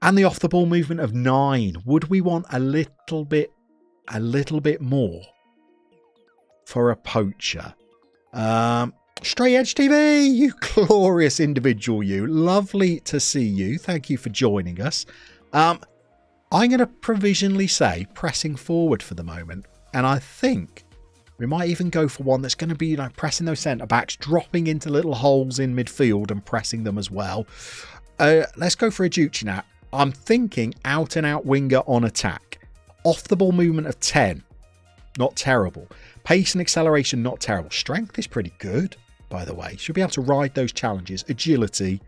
And the off the ball movement of 9. Would we want a little bit more for a poacher? Stray Edge TV, you glorious individual, you. Lovely to see you. Thank you for joining us. I'm going to provisionally say pressing forward for the moment. And I think we might even go for one that's going to be like pressing those centre backs, dropping into little holes in midfield and pressing them as well. Let's go for a Ducci now. I'm thinking out and out winger on attack. Off the ball movement of 10. Not terrible. Pace and acceleration, not terrible. Strength is pretty good, by the way. Should be able to ride those challenges. Agility.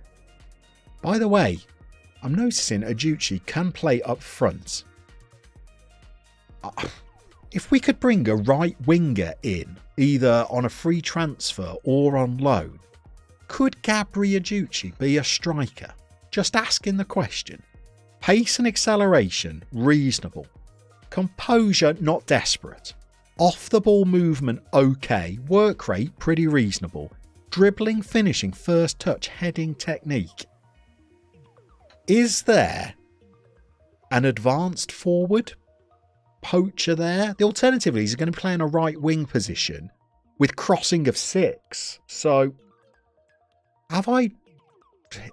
By the way, I'm noticing Aducci can play up front. If we could bring a right winger in, either on a free transfer or on loan, could Gabri Aducci be a striker? Just asking the question. Pace and acceleration, reasonable. Composure, not desperate. Off the ball movement, okay. Work rate, pretty reasonable. Dribbling, finishing, first touch, heading technique. Is there an advanced forward poacher there? The alternative is he's going to play in a right wing position with crossing of 6. So,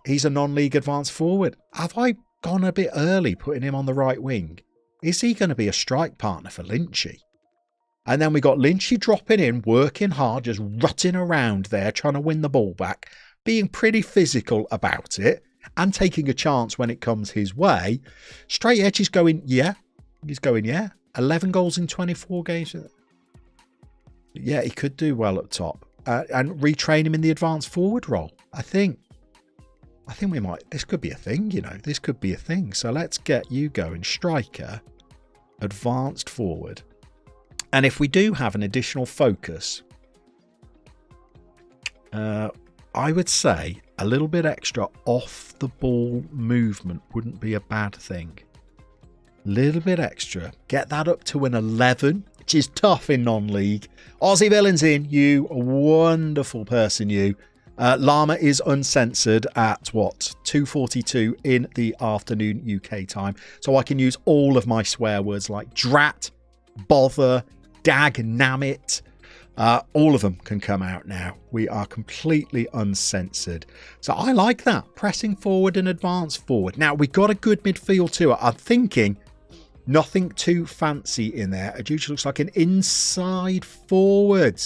he's a non-league advanced forward. Have I gone a bit early putting him on the right wing? Is he going to be a strike partner for Lynchy? And then we got Lynchy dropping in, working hard, just rutting around there, trying to win the ball back, being pretty physical about it, and taking a chance when it comes his way. Straight Edge is going, yeah. He's going, yeah. 11 goals in 24 games. Yeah, he could do well at top. And retrain him in the advanced forward role. I think we might, this could be a thing, you know. This could be a thing. So let's get you going. Striker, advanced forward. And if we do have an additional focus, I would say a little bit extra off the ball movement wouldn't be a bad thing. Little bit extra. Get that up to an 11, which is tough in non-league. Aussie Villains in, you wonderful person, you. Llama is uncensored at, 2:42 in the afternoon UK time. So I can use all of my swear words like drat, bother, dag, nammit. All of them can come out now. We are completely uncensored. So I like that. Pressing forward and advance forward. Now, we've got a good midfield too. I'm thinking nothing too fancy in there. Ajucha looks like an inside forward.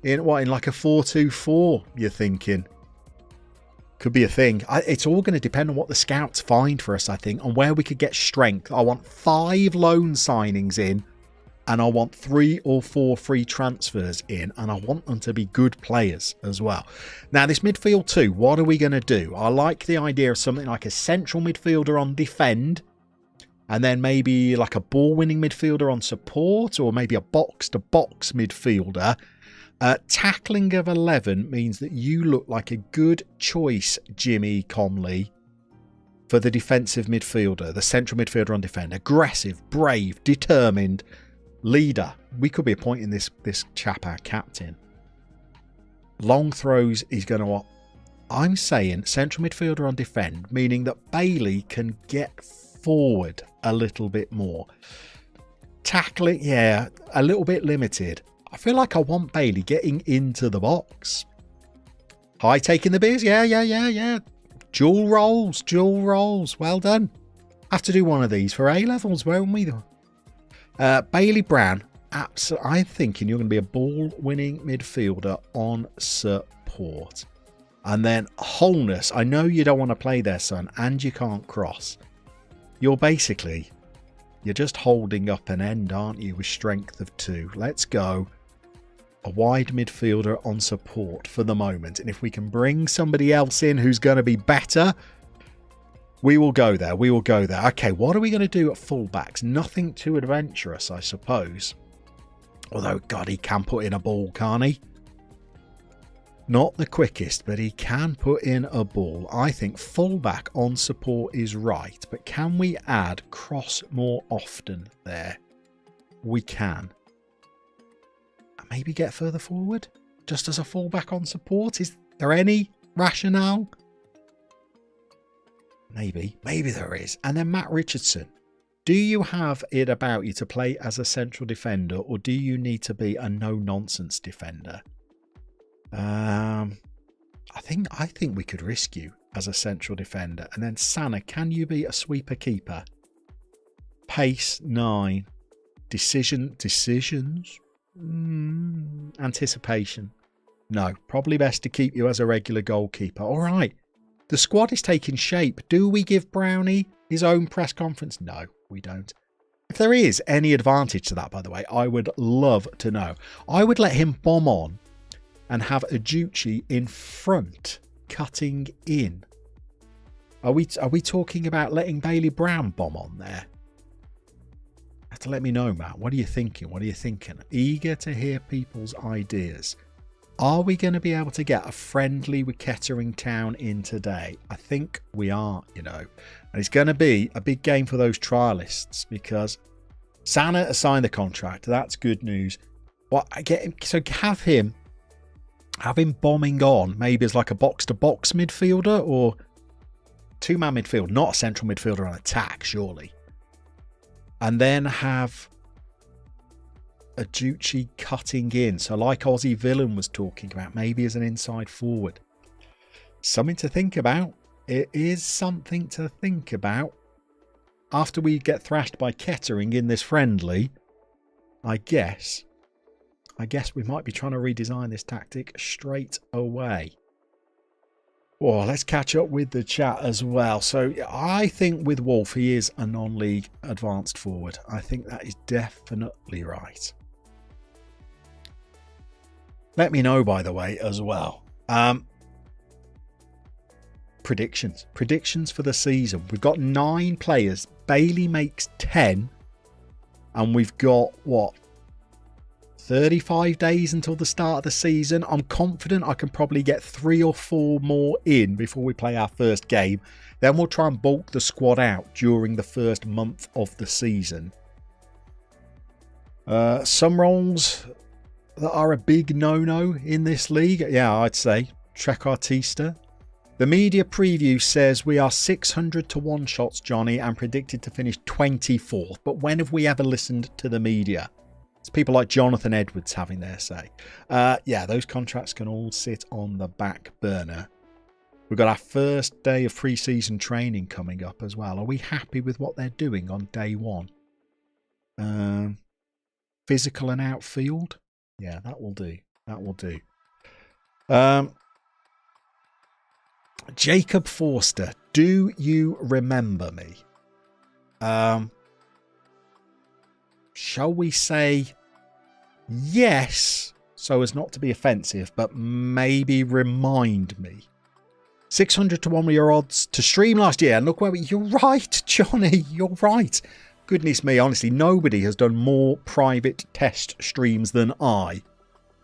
In like a 4-2-4, you're thinking. Could be a thing. It's all going to depend on what the scouts find for us, I think, and where we could get strength. I want 5 loan signings in, and I want 3 or 4 free transfers in, and I want them to be good players as well. Now, this midfield too, what are we going to do? I like the idea of something like a central midfielder on defend, and then maybe like a ball-winning midfielder on support, or maybe a box-to-box midfielder. Tackling of 11 means that you look like a good choice, Jimmy Comley, for the defensive midfielder, the central midfielder on defend. Aggressive, brave, determined, leader. We could be appointing this chap our captain. Long throws, he's going to... I'm saying central midfielder on defend, meaning that Bailey can get forward a little bit more. Tackling, yeah, a little bit limited. I feel like I want Bailey getting into the box. High taking the beers. Yeah. Dual rolls. Well done. Have to do one of these for A-levels, won't we? Bailey Brown. I'm thinking you're going to be a ball-winning midfielder on support. And then Wholeness. I know you don't want to play there, son, and you can't cross. You're just holding up an end, aren't you, with strength of 2. Let's go. A wide midfielder on support for the moment. And if we can bring somebody else in who's going to be better, we will go there. Okay, what are we going to do at fullbacks? Nothing too adventurous, I suppose. Although, God, he can put in a ball, can't he? Not the quickest, but he can put in a ball. I think fullback on support is right. But can we add cross more often there? We can. Maybe get further forward just as a fullback on support. Is there any rationale? Maybe there is. And then Matt Richardson. Do you have it about you to play as a central defender, or do you need to be a no-nonsense defender? I think we could risk you as a central defender. And then Sana, can you be a sweeper keeper? Pace 9. Decisions. Anticipation. No, probably best to keep you as a regular goalkeeper. All right. The squad is taking shape. Do we give Brownie his own press conference? No, we don't. If there is any advantage to that, by the way, I would love to know. I would let him bomb on and have Ajuchi in front, cutting in. Are we talking about letting Bailey Brown bomb on there? Have to let me know, Matt. What are you thinking? Eager to hear people's ideas. Are we going to be able to get a friendly with Kettering Town in today? I think we are, And it's going to be a big game for those trialists because Sana has signed the contract. That's good news. Well, I get him. So have him bombing on, maybe as like a box-to-box midfielder or two-man midfield, not a central midfielder on attack, surely. And then have Aducci cutting in. So like Aussie Villain was talking about, maybe as an inside forward. Something to think about. It is something to think about. After we get thrashed by Kettering in this friendly, I guess we might be trying to redesign this tactic straight away. Well, let's catch up with the chat as well. So I think with Wolf, he is a non-league advanced forward. I think that is definitely right. Let me know, by the way, as well. Predictions for the season. We've got 9 players. Bailey makes 10. And we've got, 35 days until the start of the season. I'm confident I can probably get 3 or 4 more in before we play our first game. Then we'll try and bulk the squad out during the first month of the season. Some roles that are a big no-no in this league. Yeah, I'd say Trequartista. The media preview says we are 600 to 1 shots, Johnny, and predicted to finish 24th. But when have we ever listened to the media? It's people like Jonathan Edwards having their say. Yeah, those contracts can all sit on the back burner. We've got our first day of pre-season training coming up as well. Are we happy with what they're doing on day 1? Physical and outfield? Yeah, that will do. That will do. Jacob Forster, do you remember me? Shall we say yes, so as not to be offensive, but maybe remind me? 600 to 1 were your odds to stream last year. And look where you're right, Johnny. You're right. Goodness me, honestly, nobody has done more private test streams than I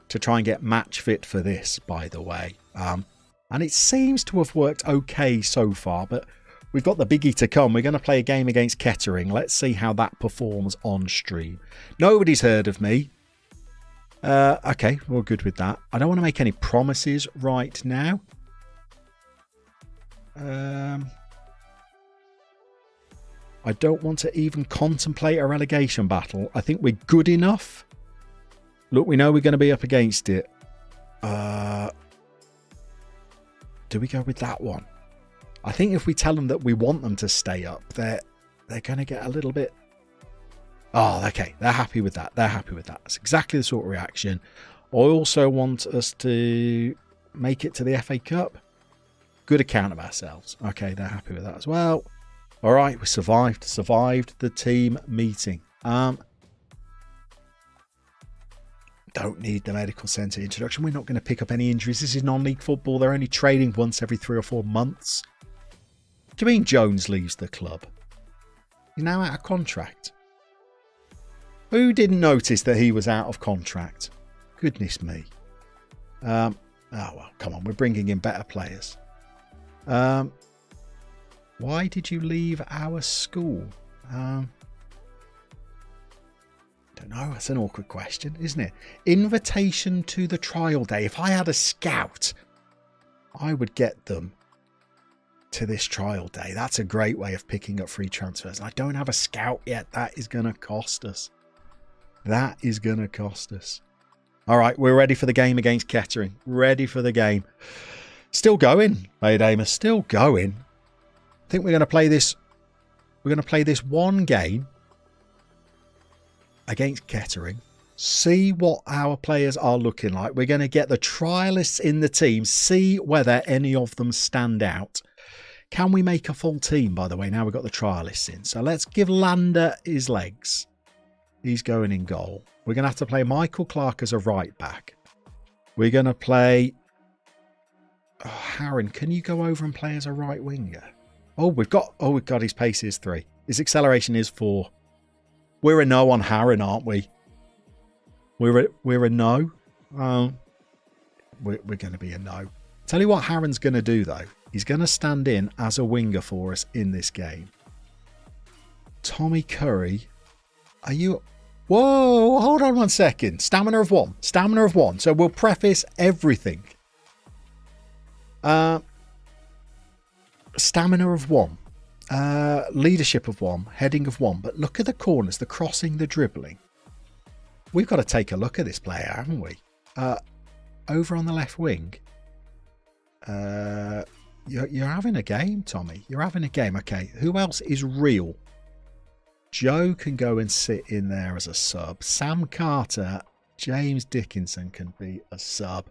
to try and get match fit for this, by the way. And it seems to have worked okay so far, but we've got the biggie to come. We're going to play a game against Kettering. Let's see how that performs on stream. Nobody's heard of me. Okay, we're good with that. I don't want to make any promises right now. I don't want to even contemplate a relegation battle. I think we're good enough. Look, we know we're going to be up against it. Do we go with that one? I think if we tell them that we want them to stay up, they're going to get a little bit... Oh, okay. They're happy with that. They're happy with that. It's exactly the sort of reaction. I also want us to make it to the FA Cup. Good account of ourselves. Okay, they're happy with that as well. All right, we survived the team meeting. Don't need the medical centre introduction. We're not going to pick up any injuries. This is non-league football. They're only training once every 3 or 4 months. What do you mean Jones leaves the club? He's now out of contract. Who didn't notice that he was out of contract? Goodness me. Oh, well, come on. We're bringing in better players. Why did you leave our school? Don't know. That's an awkward question, isn't it? Invitation to the trial day. If I had a scout, I would get them to this trial day. That's a great way of picking up free transfers. I don't have a scout yet. That is going to cost us. That is going to cost us. All right, we're ready for the game against Kettering. Ready for the game. Still going, Made Amos. Still going. I think we're going to play this. We're going to play this one game against Kettering, see what our players are looking like. We're going to get the trialists in the team, see whether any of them stand out. Can we make a full team, by the way, now we've got the trialists in? So let's give Lander his legs. He's going in goal. We're going to have to play Michael Clark as a right back. We're going to play... Oh, Harron, can you go over and play as a right winger? We've got his pace is 3. His acceleration is 4. We're a no on Harron, aren't we? We're a no. We're going to be a no. Tell you what Harron's going to do, though. He's going to stand in as a winger for us in this game. Tommy Curry. Are you... Whoa, hold on 1 second. Stamina of 1. Stamina of 1. So we'll preface everything. Stamina of 1. Leadership of 1. Heading of 1. But look at the corners, the crossing, the dribbling. We've got to take a look at this player, haven't we? Over on the left wing. You're having a game, Tommy. You're having a game. Okay, who else is real? Joe can go and sit in there as a sub. Sam Carter, James Dickinson can be a sub.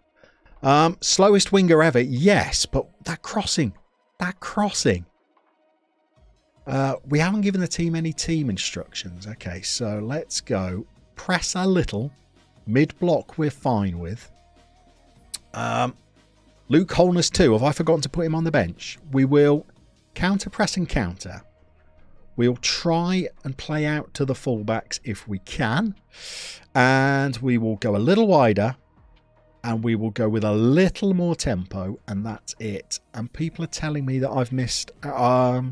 Slowest winger ever, yes, but that crossing. We haven't given the team any team instructions. Okay, so let's go. Press a little. Mid-block we're fine with. Luke Holness too. Have I forgotten to put him on the bench? We will counter-press and counter. We'll try and play out to the fullbacks if we can. And we will go a little wider. And we will go with a little more tempo. And that's it. And people are telling me that I've missed... Oh,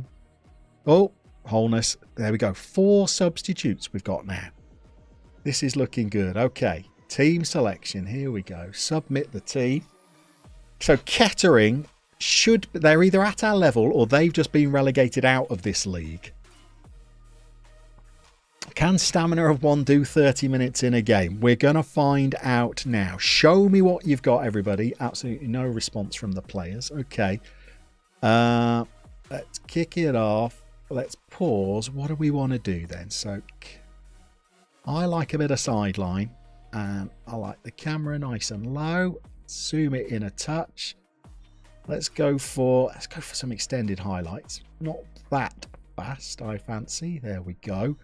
Holness. There we go. 4 substitutes we've got now. This is looking good. Okay. Team selection. Here we go. Submit the team. So Kettering should... They're either at our level or they've just been relegated out of this league. Can Stamina of 1 do 30 minutes in a game? We're going to find out now. Show me what you've got, everybody. Absolutely no response from the players. Okay. Let's kick it off. Let's pause. What do we want to do then? So I like a bit of sideline. And I like the camera nice and low. Zoom it in a touch. Let's go for some extended highlights. Not that fast, I fancy. There we go.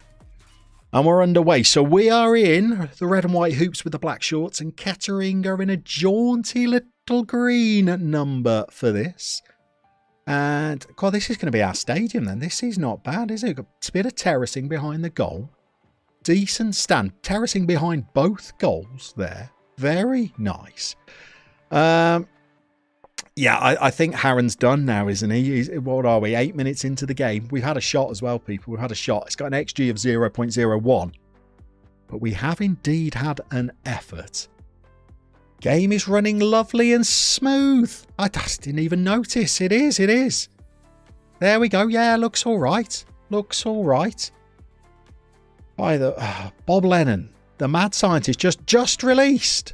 And we're underway. So we are in the red and white hoops with the black shorts, and Kettering are in a jaunty little green number for this. And God, this is going to be our stadium then. This is not bad, is it? A bit of terracing behind the goal. Decent stand. Terracing behind both goals there. Very nice. Yeah, I think Harron's done now, isn't he? What are we? 8 minutes into the game. We've had a shot as well, people. We've had a shot. It's got an XG of 0.01. But we have indeed had an effort. Game is running lovely and smooth. I just didn't even notice. It is. There we go. Yeah, looks all right. By the Bob Lennon, the mad scientist, just released.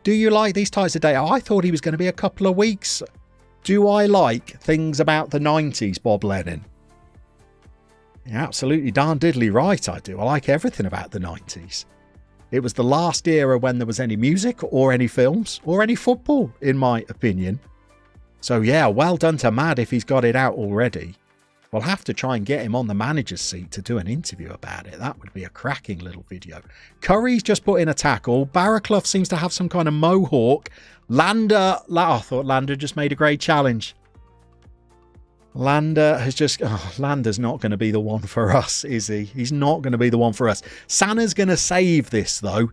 Do you like these types of data? I thought he was going to be a couple of weeks. Do I like things about the 90s, Bob Lennon? Yeah, absolutely darn diddly right I do. I like everything about the 90s. It was the last era when there was any music or any films or any football, in my opinion. So yeah, well done to Mad if he's got it out already. We'll have to try and get him on the manager's seat to do an interview about it. That would be a cracking little video. Curry's just put in a tackle. Barraclough seems to have some kind of mohawk. Lander, I thought Lander just made a great challenge. Lander has just... Oh, Lander's not going to be the one for us, is he? He's not going to be the one for us. Sana's going to save this, though.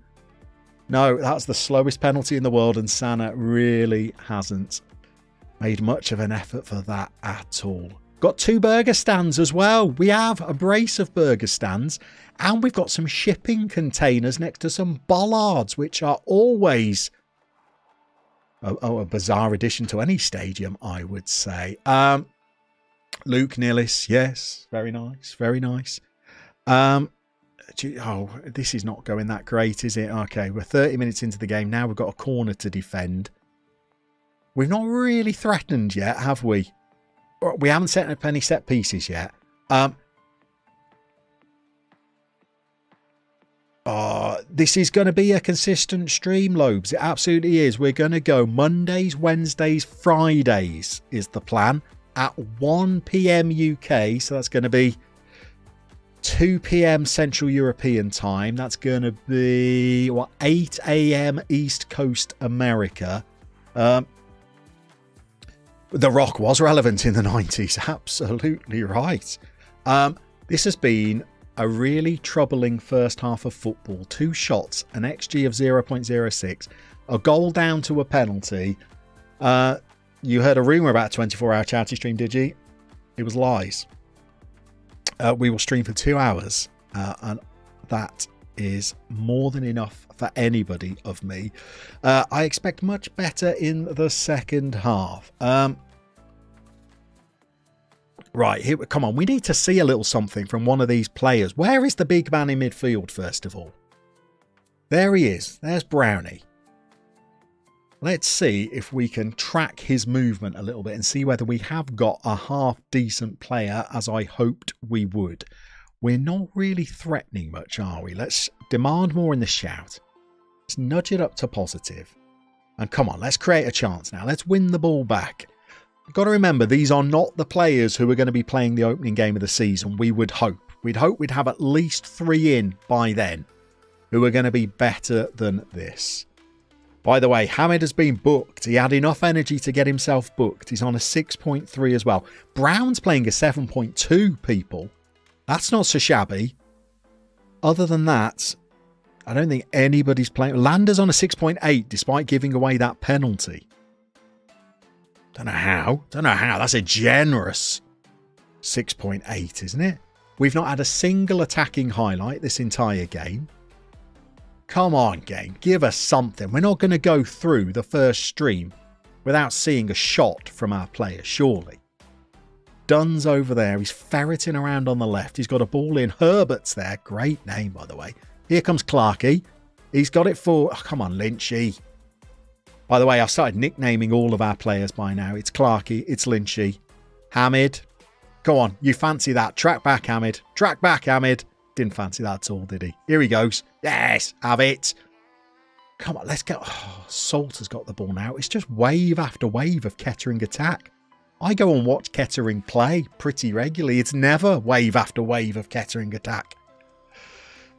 No, that's the slowest penalty in the world, and Sana really hasn't made much of an effort for that at all. Got 2 burger stands as well. We have a brace of burger stands, and we've got some shipping containers next to some bollards, which are always a bizarre addition to any stadium, I would say. Luke Nillis, yes, very nice. Oh, this is not going that great, is it? Okay, we're 30 minutes into the game now. We've got a corner to defend. We've not really threatened yet, have we? We haven't set up any set pieces yet. This is going to be a consistent stream, Lobes. It absolutely is. We're going to go Mondays, Wednesdays, Fridays is the plan at 1 p.m. UK. So that's going to be 2 p.m. Central European time. That's going to be 8 a.m. East Coast America. The Rock was relevant in the 90s. Absolutely right. This has been a really troubling first half of football. 2 shots, an XG of 0.06, a goal down to a penalty. You heard a rumour about a 24-hour charity stream, did you? It was lies. We will stream for 2 hours. And That is more than enough for anybody of me. I expect much better in the second half. Right, here, come on. We need to see a little something from one of these players. Where is the big man in midfield, first of all? There he is. There's Brownie. Let's see if we can track his movement a little bit and see whether we have got a half-decent player, as I hoped we would. We're not really threatening much, are we? Let's demand more in the shout. Let's nudge it up to positive. And come on, let's create a chance now. Let's win the ball back. You've got to remember, these are not the players who are going to be playing the opening game of the season. We would hope. We'd hope we'd have at least 3 in by then who are going to be better than this. By the way, Hamid has been booked. He had enough energy to get himself booked. He's on a 6.3 as well. Brown's playing a 7.2, people. That's not so shabby. Other than that, I don't think anybody's playing. Lander's on a 6.8 despite giving away that penalty. Don't know how. That's a generous 6.8, isn't it? We've not had a single attacking highlight this entire game. Come on, game. Give us something. We're not going to go through the first stream without seeing a shot from our player, surely. Dunn's over there. He's ferreting around on the left. He's got a ball in. Herbert's there. Great name, by the way. Here comes Clarkey. He's got it for... Oh, come on, Lynchy. By the way, I've started nicknaming all of our players by now. It's Clarkey. It's Lynchy. Hamid. Go on. You fancy that. Track back, Hamid. Track back, Hamid. Didn't fancy that at all, did he? Here he goes. Yes, have it. Come on, let's go. Oh, Salt has got the ball now. It's just wave after wave of Kettering attack. I go and watch Kettering play pretty regularly. It's never wave after wave of Kettering attack.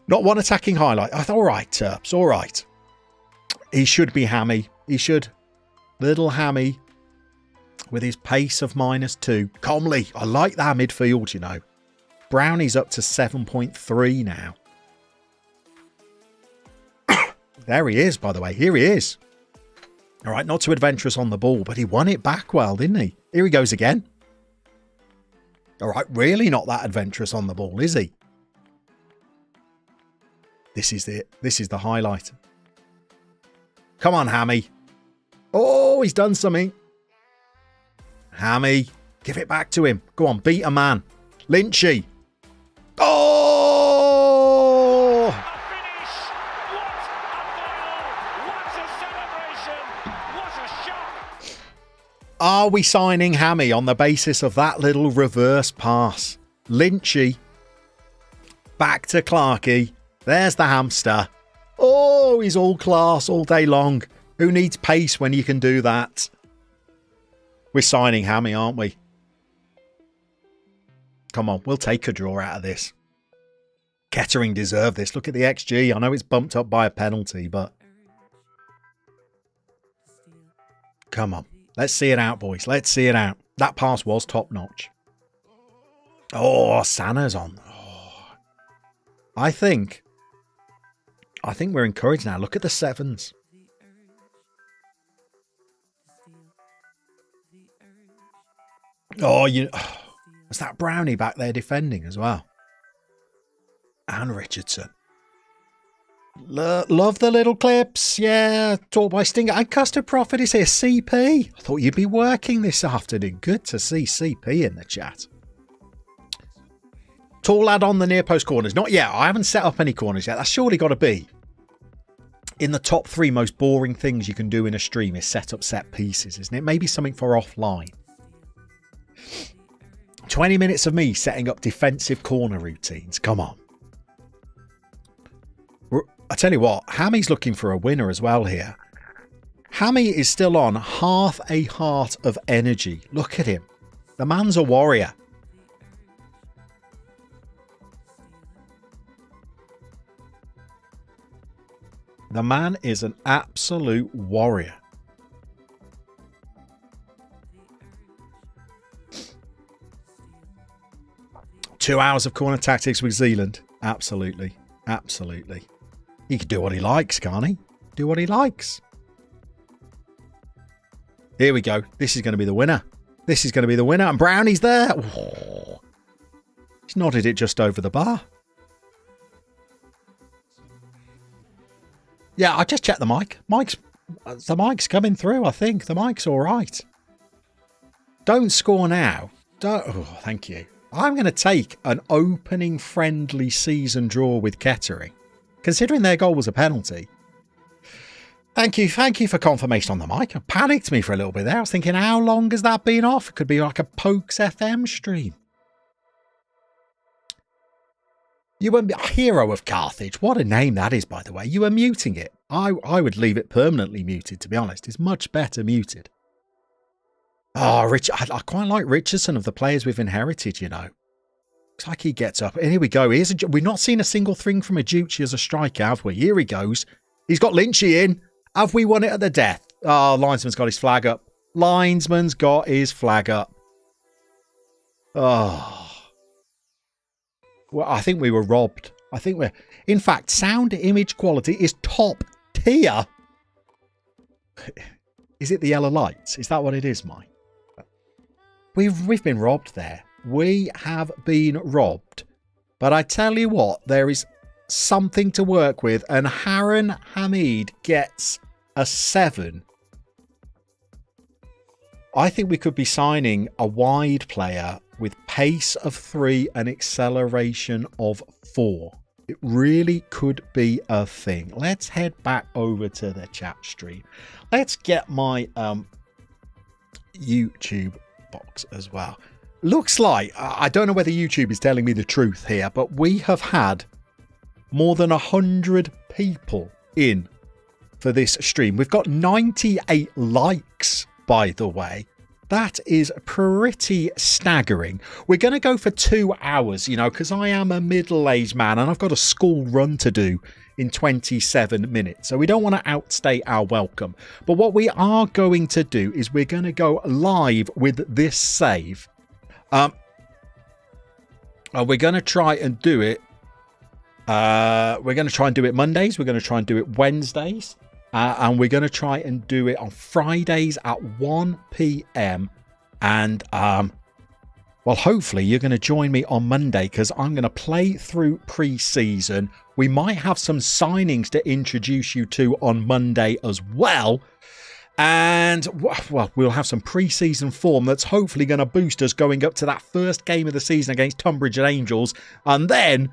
Not one attacking highlight. I thought, all right, Terps, all right. He should be Hammy. He should. Little Hammy with his pace of -2. Comley. I like that midfield, you know. Brownie's up to 7.3 now. There he is, by the way. Here he is. All right, not too adventurous on the ball, but he won it back well, didn't he? Here he goes again. All right, really not that adventurous on the ball, is he? This is it. This is the highlight. Come on, Hammy. Oh, he's done something. Hammy, give it back to him. Go on, beat a man. Lynchy. Oh! What a finish! What a celebration! What a shot! Are we signing Hammy on the basis of that little reverse pass? Lynchy. Back to Clarkey. There's the hamster. Oh, he's all class all day long. Who needs pace when you can do that? We're signing Hammy, aren't we? Come on, we'll take a draw out of this. Kettering deserve this. Look at the XG. I know it's bumped up by a penalty, but... Come on. Let's see it out, boys. Let's see it out. That pass was top-notch. Oh, Sana's on. Oh. I think we're encouraged now. Look at the sevens. Oh, was that Brownie back there defending as well? And Richardson. Love the little clips. Yeah, taught by Stinger. And Custard Prophet is here. CP. I thought you'd be working this afternoon. Good to see CP in the chat. Tall lad on the near post corners. Not yet. I haven't set up any corners yet. That's surely got to be in the top 3 most boring things you can do in a stream is set up set pieces, isn't it? Maybe something for offline. 20 minutes of me setting up defensive corner routines. Come on. I tell you what, Hammy's looking for a winner as well here. Hammy is still on half a heart of energy. Look at him. The man's a warrior. The man is an absolute warrior. Two hours of corner tactics with Zealand. Absolutely. Absolutely. He can do what he likes, can't he? Do what he likes. Here we go. This is going to be the winner. This is going to be the winner. And Brownie's there. Oh. He's nodded it just over the bar. Yeah, I just checked the mic. The mic's coming through, I think. The mic's all right. Don't score now. Oh, thank you. I'm going to take an opening friendly season draw with Kettering, considering their goal was a penalty. Thank you for confirmation on the mic. It panicked me for a little bit there. I was thinking, how long has that been off? It could be like a Pokes FM stream. You were a hero of Carthage. What a name that is, by the way. You were muting it. I would leave it permanently muted, to be honest. It's much better muted. Oh, I quite like Richardson of the players we've inherited, you know. Looks like he gets up. And here we go. We've not seen a single thing from Aducci as a striker, have we? Here he goes. He's got Lynchy in. Have we won it at the death? Oh, Linesman's got his flag up. Linesman's got his flag up. Oh. Well, I think we were robbed. In fact, sound image quality is top tier. Is it the yellow lights? Is that what it is, Mike? We've been robbed there. We have been robbed. But I tell you what, there is something to work with, and Harun Hamid gets a 7. I think we could be signing a wide player with pace of 3 and acceleration of 4. It really could be a thing. Let's head back over to the chat stream. Let's get my YouTube box as well. Looks like, I don't know whether YouTube is telling me the truth here, but we have had more than 100 people in for this stream. We've got 98 likes, by the way. That is pretty staggering. We're going to go for 2 hours, you know, because I am a middle-aged man and I've got a school run to do in 27 minutes. So we don't want to outstay our welcome. But what we are going to do is we're going to go live with this save. We're going to try and do it. We're going to try and do it Mondays. We're going to try and do it Wednesdays. And we're going to try and do it on Fridays at 1 p.m. And, well, hopefully you're going to join me on Monday because I'm going to play through pre-season. We might have some signings to introduce you to on Monday as well. And, well, we'll have some pre-season form that's hopefully going to boost us going up to that first game of the season against Tunbridge and Angels. And then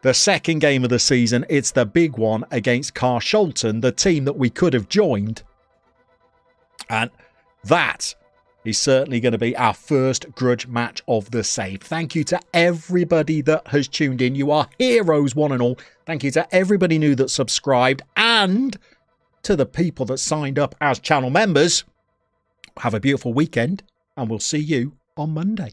the second game of the season, it's the big one against Carshalton, the team that we could have joined. And that is certainly going to be our first grudge match of the save. Thank you to everybody that has tuned in. You are heroes, one and all. Thank you to everybody new that subscribed and to the people that signed up as channel members. Have a beautiful weekend and we'll see you on Monday.